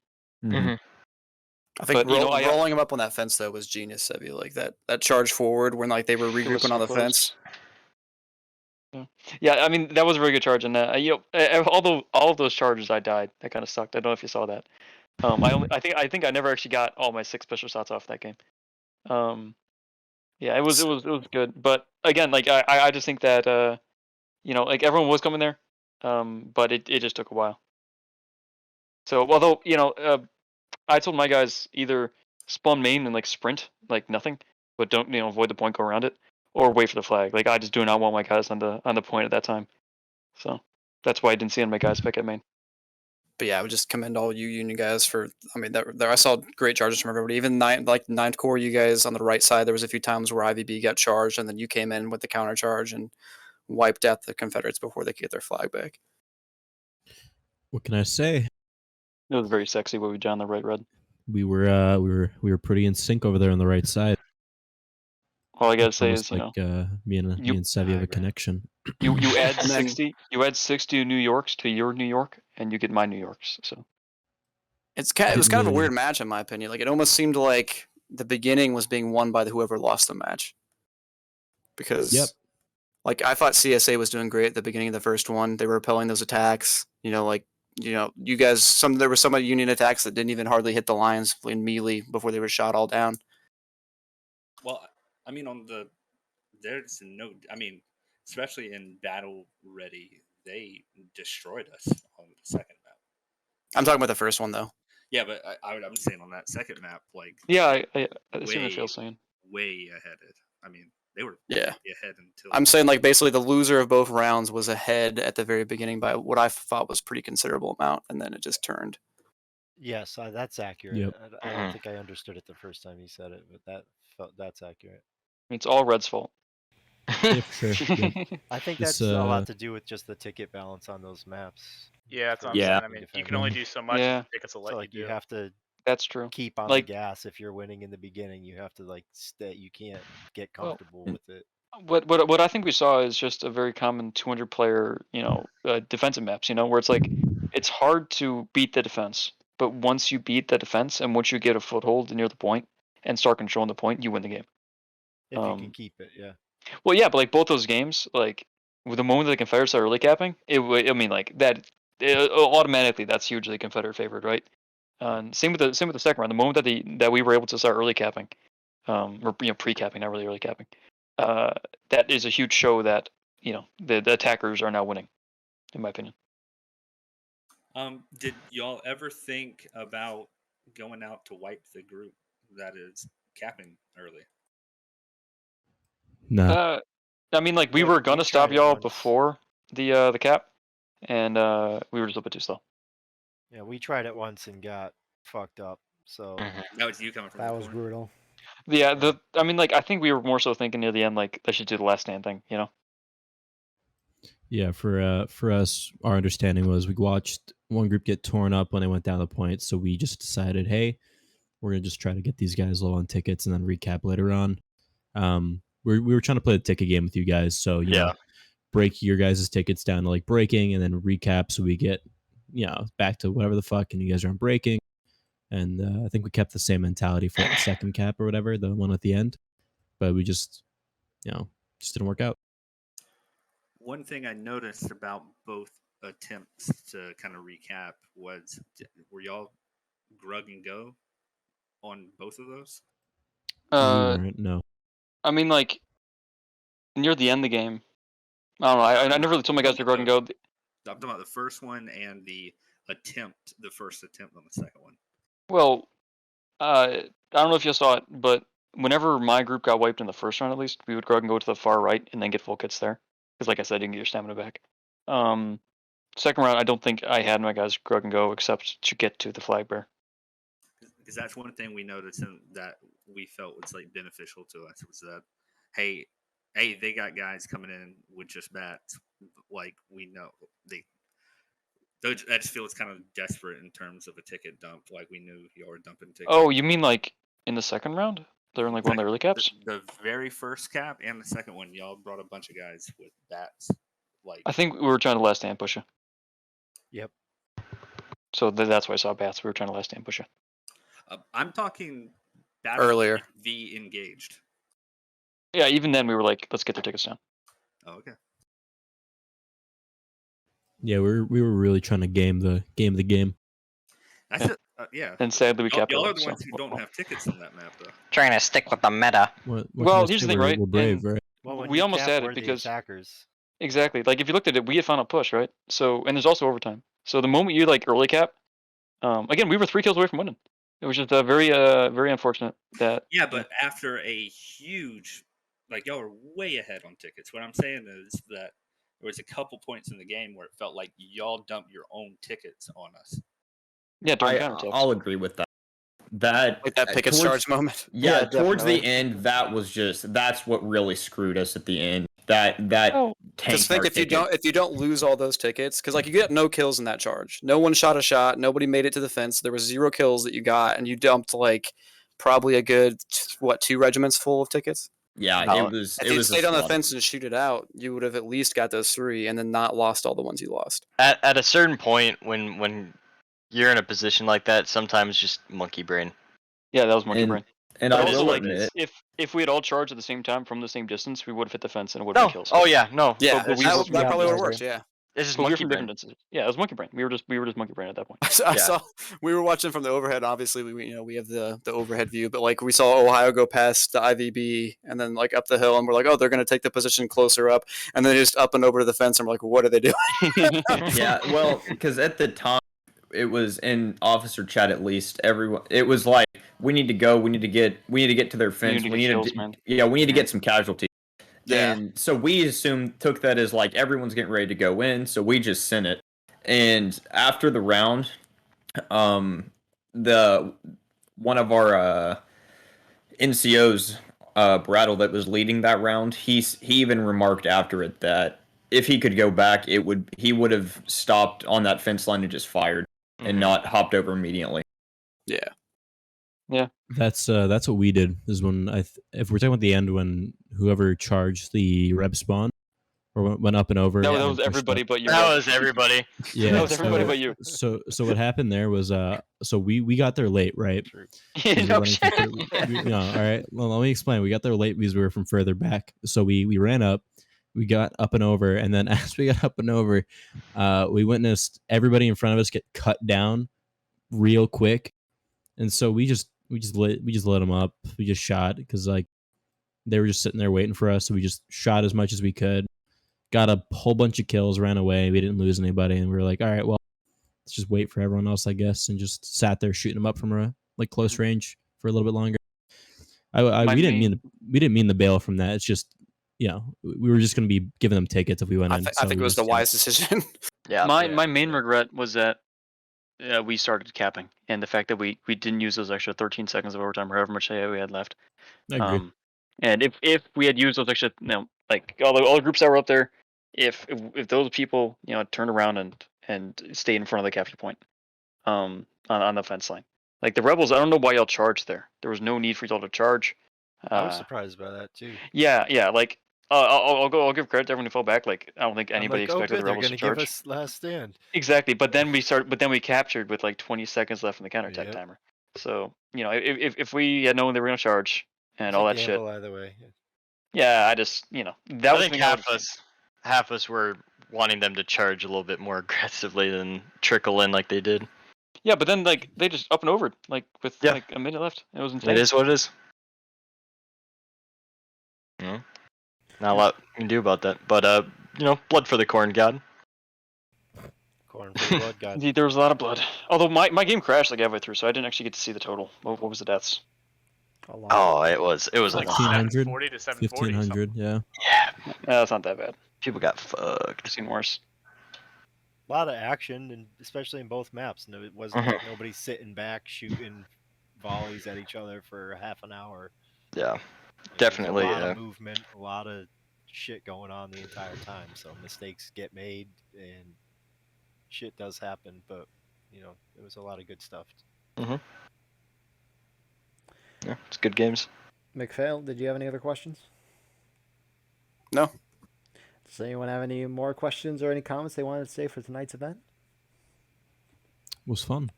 I think But, rolling them up on that fence though was genius, Sevi. Like that charge forward when like they were regrouping so on the close. fence. Yeah, I mean that was a very good charge, and although all of those charges I died, that kind of sucked. I don't know if you saw that. I think I never actually got all my 6 special shots off that game. Yeah, it was good, but again, like I just think that like everyone was coming there, but it just took a while. So although I told my guys either spawn main and like sprint like nothing, but don't avoid the point, go around it, or wait for the flag. Like I just do not want my guys on the point at that time. So that's why I didn't see any of my guys pick at main. But yeah, I would just commend all you Union guys for. I mean, there I saw great charges from everybody. Even 9th Corps, you guys on the right side. There was a few times where IVB got charged, and then you came in with the counter charge and wiped out the Confederates before they could get their flag back. What can I say? It was very sexy what we did on the right, Red. We were pretty in sync over there on the right side. All I gotta It's say almost is, like me and Sevy have a connection. You add And then- 60 New Yorks to your New York, and you get my New Yorks. So it was kind of a weird match in my opinion. Like it almost seemed like the beginning was being won by whoever lost the match. Because like I thought CSA was doing great at the beginning of the first one. They were repelling those attacks. You guys there were some Union attacks that didn't even hardly hit the lines in melee before they were shot all down. Well, I mean, especially in battle ready, they destroyed us on the second map. I'm talking about the first one though. Yeah, but I'm saying on that second map, like yeah, I see what Phil's saying. Way ahead. I mean, they were Yeah. ahead until. I'm saying like basically the loser of both rounds was ahead at the very beginning by what I thought was pretty considerable amount, and then it just turned. Yes, that's accurate. Yep. I don't think I understood it the first time you said it, but that's accurate. It's all Red's fault. Yeah, for sure. Yeah. I think This, that's a lot to do with just the ticket balance on those maps. Yeah, that's what I'm Yeah. saying. I mean, you can only do so much. Yeah. And tickets will let So like you you do. have to That's true. keep on Like- the gas if you're winning in the beginning. You have to like stay. You can't get comfortable with it. What I think we saw is just a very common 200 player, defensive maps, where it's like it's hard to beat the defense, but once you beat the defense and once you get a foothold near the point and start controlling the point, you win the game. If you can keep it, yeah. Well, yeah, but like both those games, like with the moment the Confederates started early capping, automatically that's hugely Confederate favored, right? And same with the second round. The moment that we were able to start early capping, or pre-capping, not really early capping, that is a huge show that the attackers are now winning, in my opinion. Did y'all ever think about going out to wipe the group that is capping early? No. I mean, like we were gonna stop y'all before the cap, and we were just a little bit too slow. Yeah, we tried it once and got fucked up. So That was you coming from. That was brutal. Yeah, I think we were more so thinking near the end, like they should do the last stand thing, Yeah, for us, our understanding was we watched one group get torn up when they went down the point, so we just decided, hey, we're gonna just try to get these guys low on tickets and then recap later on. We were trying to play the ticket game with you guys, so you know, break your guys' tickets down to like breaking and then recap, so we get back to whatever the fuck, and you guys aren't breaking. And I think we kept the same mentality for the second cap or whatever, the one at the end, but we just didn't work out. One thing I noticed about both attempts to kind of recap was, were y'all grug and go on both of those? We weren't, no. I mean, like near the end of the game, I don't know. I never really told my guys to grug and go. I'm talking about the first one and the first attempt on the second one. Well, I don't know if you saw it, but whenever my group got wiped in the first round, at least, we would grug and go to the far right and then get full kits there. Because, like I said, you can get your stamina back. Second round, I don't think I had my guys grug and go except to get to the flag bearer. Because that's one thing we noticed and that we felt was like beneficial to us was that, hey, they got guys coming in with just bats. Like we know I just feel it's kind of desperate in terms of a ticket dump. Like we knew y'all were dumping tickets. Oh, you mean like in the second round? They're in like one of the early caps? The very first cap and the second one, y'all brought a bunch of guys with bats. Like I think we were trying to last stand push you. Yep. So that's why I saw bats. We were trying to last stand push you. I'm talking battle Earlier. V engaged. Yeah, even then we were like, let's get their tickets down. Oh, okay. Yeah, we were really trying to game the game. That's it. Yeah. And sadly we Y'all are capitalized. the ones who don't have tickets on that map, though. Trying to stick with the meta. What Well, can I here's the say? thing, We're- right? We're brave, And right? Well, when we you almost cap, had we're it the because attackers. exactly, like if you looked at it, we had found a push, right? So and there's also overtime. So the moment you like early cap, again we were 3 kills away from winning. It was just very unfortunate that. Yeah, but after a huge, like y'all were way ahead on tickets. What I'm saying is that there was a couple points in the game where it felt like y'all dumped your own tickets on us. Yeah, during counterattacks. I'll agree with that. That Like that Pickett's towards- charge moment. Yeah, towards the definitely. end, that's what really screwed us at the end. that Oh, tank just think our if you ticket. don't lose all those tickets, because like you get no kills in that charge. No one shot a shot. Nobody made it to the fence. There was 0 kills that you got, and you dumped like probably a good 2 regiments full of tickets. Yeah, No. If you stayed on the fence and shoot it out, you would have at least got those 3, and then not lost all the ones you lost. At a certain point, when you're in a position like that, sometimes just monkey brain. Yeah, that was monkey brain. And But I also, will like, admit, if we had all charged at the same time from the same distance, we would have hit the fence and it would have No. been kills. Oh yeah, no. Yeah, But we that, were, that probably would have worked. Yeah. This is but we were monkey from brain. different distances. Yeah, it was monkey brain. We were just monkey brain at that point. I saw we were watching from the overhead. Obviously, we have the overhead view, but like we saw Ohio go past the IVB and then like up the hill, and we're like, oh, they're going to take the position closer up, and then just up and over to the fence, and we're like, what are they doing? yeah, well, because at the time it was in officer chat at least everyone. It was like we need to go. We need to get to their fence. need to We get need kills, to man. yeah. We need to get some casualties. Yeah. And so we took that as like everyone's getting ready to go in, so we just sent it. And after the round, the one of our NCOs, Brattle, that was leading that round, he even remarked after it that if he could go back, he would have stopped on that fence line and just fired and not hopped over immediately. Yeah. Yeah. That's what we did. Is when if we're talking about the end, when whoever charged the rep spawn or went up and over. That and was pushed everybody up. but you. That was everybody. Yeah, that was everybody but you. So what happened there was so we got there late, right? No shit. No, all right. Well, let me explain. We got there late because we were from further back. So we ran up, we got up and over, and then as we got up and over, we witnessed everybody in front of us get cut down real quick, and so we just lit them up. We just shot because like they were just sitting there waiting for us. So we just shot as much as we could. Got a whole bunch of kills, ran away. We didn't lose anybody, and we were like, all right, well, let's just wait for everyone else, I guess, and just sat there shooting them up from a like close range for a little bit longer. We didn't mean the bail from that. It's just we were just going to be giving them tickets if we went in. I think it was the wise decision. Yeah. My main regret was that we started capping, and the fact that we didn't use those extra 13 seconds of overtime or however much we had left. I agree. And if we had used those extra, like all the groups that were up there, if those people turned around and stayed in front of the capture point, on the fence line, like the rebels, I don't know why y'all charged there. There was no need for y'all to charge. I was surprised by that too. Yeah. Like I'll give credit to everyone who fell back. Like I don't think anybody expected the they're rebels to gonna charge. give us last stand. Exactly, but then we captured with like 20 seconds left in the counterattack timer. So if we had known they were gonna charge and all that shit. Either way. Yeah, I just that I was think half us were wanting them to charge a little bit more aggressively than trickle in like they did. Yeah, but then like they just up and over like with like a minute left. It was insane. It is what it is. Not a lot you can do about that, but blood for the corn god. Corn for the blood god. Indeed, there was a lot of blood. Although my game crashed like halfway through, so I didn't actually get to see the total. What was the deaths? Oh, it was like 1,600, 740 to 740. 1,500, yeah. Yeah, that's not that bad. People got fucked. I've seen worse. A lot of action, and especially in both maps. No, it wasn't like nobody sitting back shooting volleys at each other for half an hour. Yeah, definitely. A lot of movement, a lot of shit going on the entire time. So mistakes get made, and shit does happen. But it was a lot of good stuff. Yeah, it's good games. McPhail, did you have any other questions? No. Does anyone have any more questions or any comments they wanted to say for tonight's event? It was fun.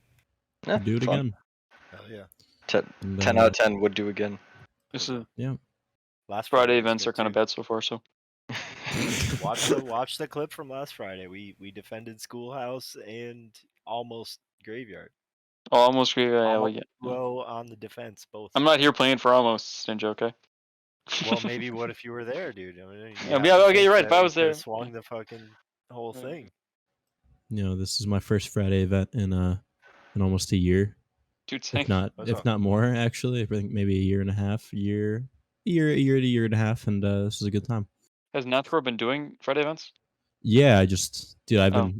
Yeah, do it fun. again. Hell yeah. 10 out of 10 would do again. This is Last Friday events are kind of bad so far. So watch the clip from last Friday. We defended Schoolhouse and almost Graveyard. Oh, almost Graveyard. Well, on the defense, both. I'm not here playing for almost, Ninja. Okay. Well, maybe what if you were there, dude? I mean, okay, you're right. If I was there, swung the fucking whole thing. This is my first Friday event in almost a year. Dude, if not more, actually. I think maybe a year and a half, a year and a half, and this is a good time. Has Nathcore been doing Friday events? Yeah, I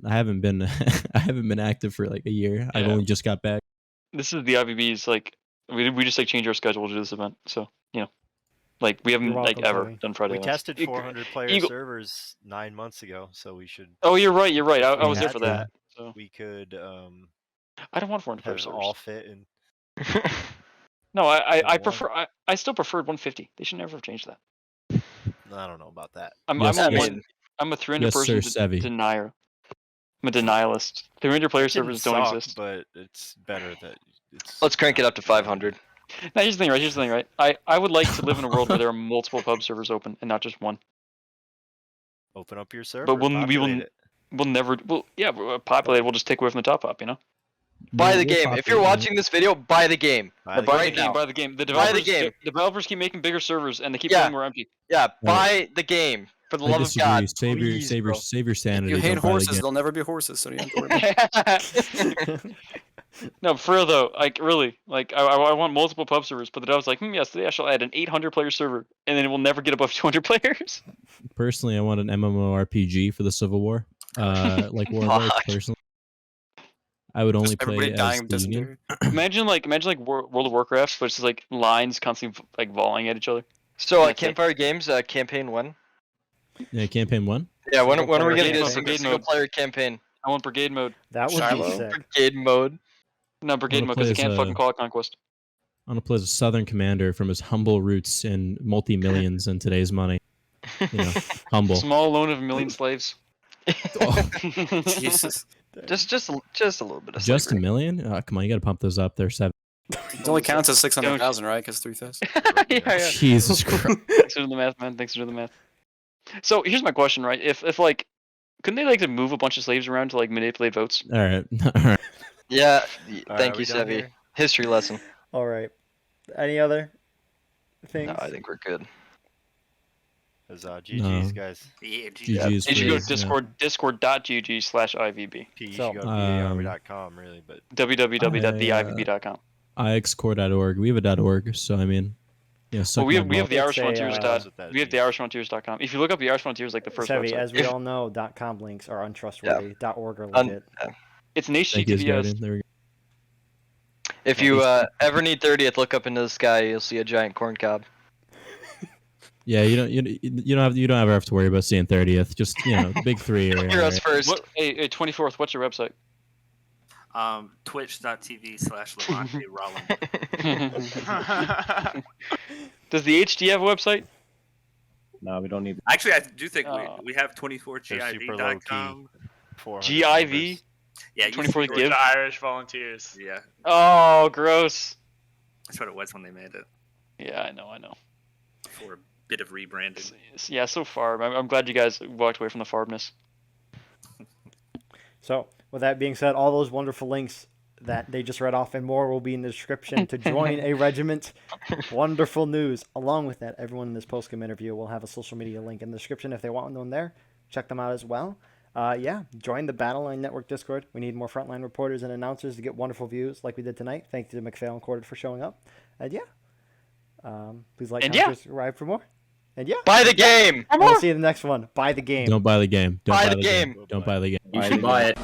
haven't been I haven't been active for like a year. I've only just got back. This is the IVB's like we just like change our schedule to do this event. So Like we haven't You're like welcome, ever Toby. done Friday We events. tested 400 player Eagle- servers 9 months ago, so we should. Oh, you're right. You're right. if I we was there had for to, that. So We could I don't want 400 player have it servers. all fit in. No, I one. prefer. I still preferred 150. They should never have changed that. I don't know about that. I'm Yes, a yes. one. I'm a 300 Yes, person sir, Sevi. denier. I'm a denialist. 300 player It didn't servers don't suck, exist. but it's better that it's. Let's crank it up to 500. Now here's the thing, right? Here's the thing, right? I would like to live in a world where there are multiple pub servers open and not just one. Open up your server. But we will. populate it. We'll never. Well, yeah, we'll populate. We'll just take away from the top up. You know. Buy the We'll game. If you're populate it. watching this video, buy the game. Buy the right the game. now. Buy the game. The Buy the developers. game. The developers keep making bigger servers and they keep Yeah. getting more empty. Yeah, buy the game. For the I love of disagree. God. Save your, Please, save your, bro. save your sanity. You hate Don't buy the horses, game. they'll never be horses, so you don't have to worry about it. No, for real though. Like really, like I want multiple pub servers, but the dev was like, yes, today I shall add an 800 player server, and then it will never get above 200 players. Personally, I want an MMORPG for the Civil War. Like Warlord, Fuck. personally. I would only play Everybody dying as of the Union. dysentery. imagine like World of Warcraft, but it's just like lines constantly like volleying at each other. So, That's it. Campfire Games, campaign 1. Yeah, campaign 1. Yeah, when are we player gonna game get mode, a brigade single mode. player campaign? I want brigade mode. That would be Shiloh? sick. Brigade mode. No, brigade wanna mode because I play can't as, fucking call it conquest. I want to play as a Southern commander from his humble roots in multi-millions in today's money. You know, humble. Small loan of a million slaves. Jesus. Just a little bit of Just a slavery. million? Come on, you got to pump those up. They're 7. It only counts as 600,000, right? Because 3,000. yeah. Jesus Christ. Thanks for doing the math, man. Thanks for doing the math. So here's my question, right? If like, couldn't they like to move a bunch of slaves around to like manipulate votes? All right. All right. Yeah, All thank right, you, we done Sevi. here? History lesson. All right. Any other things? No, I think we're good. As GG's, No. guys. Yeah, GG's. You should go please, Discord, discord.gg/IVB. P, you So, should go to thearmy.com, really, but www.theivb.com. IXCore.org. We have a .org, so I mean, yeah. Well, we have the It's Irish a, Frontiers. that We have the Irish Frontiers.com. If you look up the Irish Frontiers, like the first Sevi, website, as we all know, .com links are untrustworthy. .org are legit. it's an Thank you, HTTPS. Guardian. There we go. If you ever need 30th, look up into the sky. You'll see a giant corn cob. Yeah, you don't ever have to worry about seeing 30th. Just the big 3 are Hear us right. first. What, hey, 24th. What's your website? Twitch.tv/Levante Rollin. Does the HD have a website? No, we don't need. Actually, I do think Oh. we have 24giv.com. GIV? Yeah, 24 With give? the Irish Volunteers. Yeah, Oh, gross. that's what it was when they made it. Yeah, I know. For a bit of rebranding. Yeah, so far. I'm glad you guys walked away from the farbness. So, with that being said, all those wonderful links that they just read off and more will be in the description to join a regiment. Wonderful news. Along with that, everyone in this post-game interview will have a social media link in the description if they want one there. Check them out as well. Join the Battleline Network Discord. We need more frontline reporters and announcers to get wonderful views like we did tonight. Thank you to McPhail and Corded for showing up. And please like, comment, subscribe for more. And Buy the game! We'll see you in the next one. Buy the game. Don't buy the game. Don't Buy buy the game. Don't buy the game. You should buy it.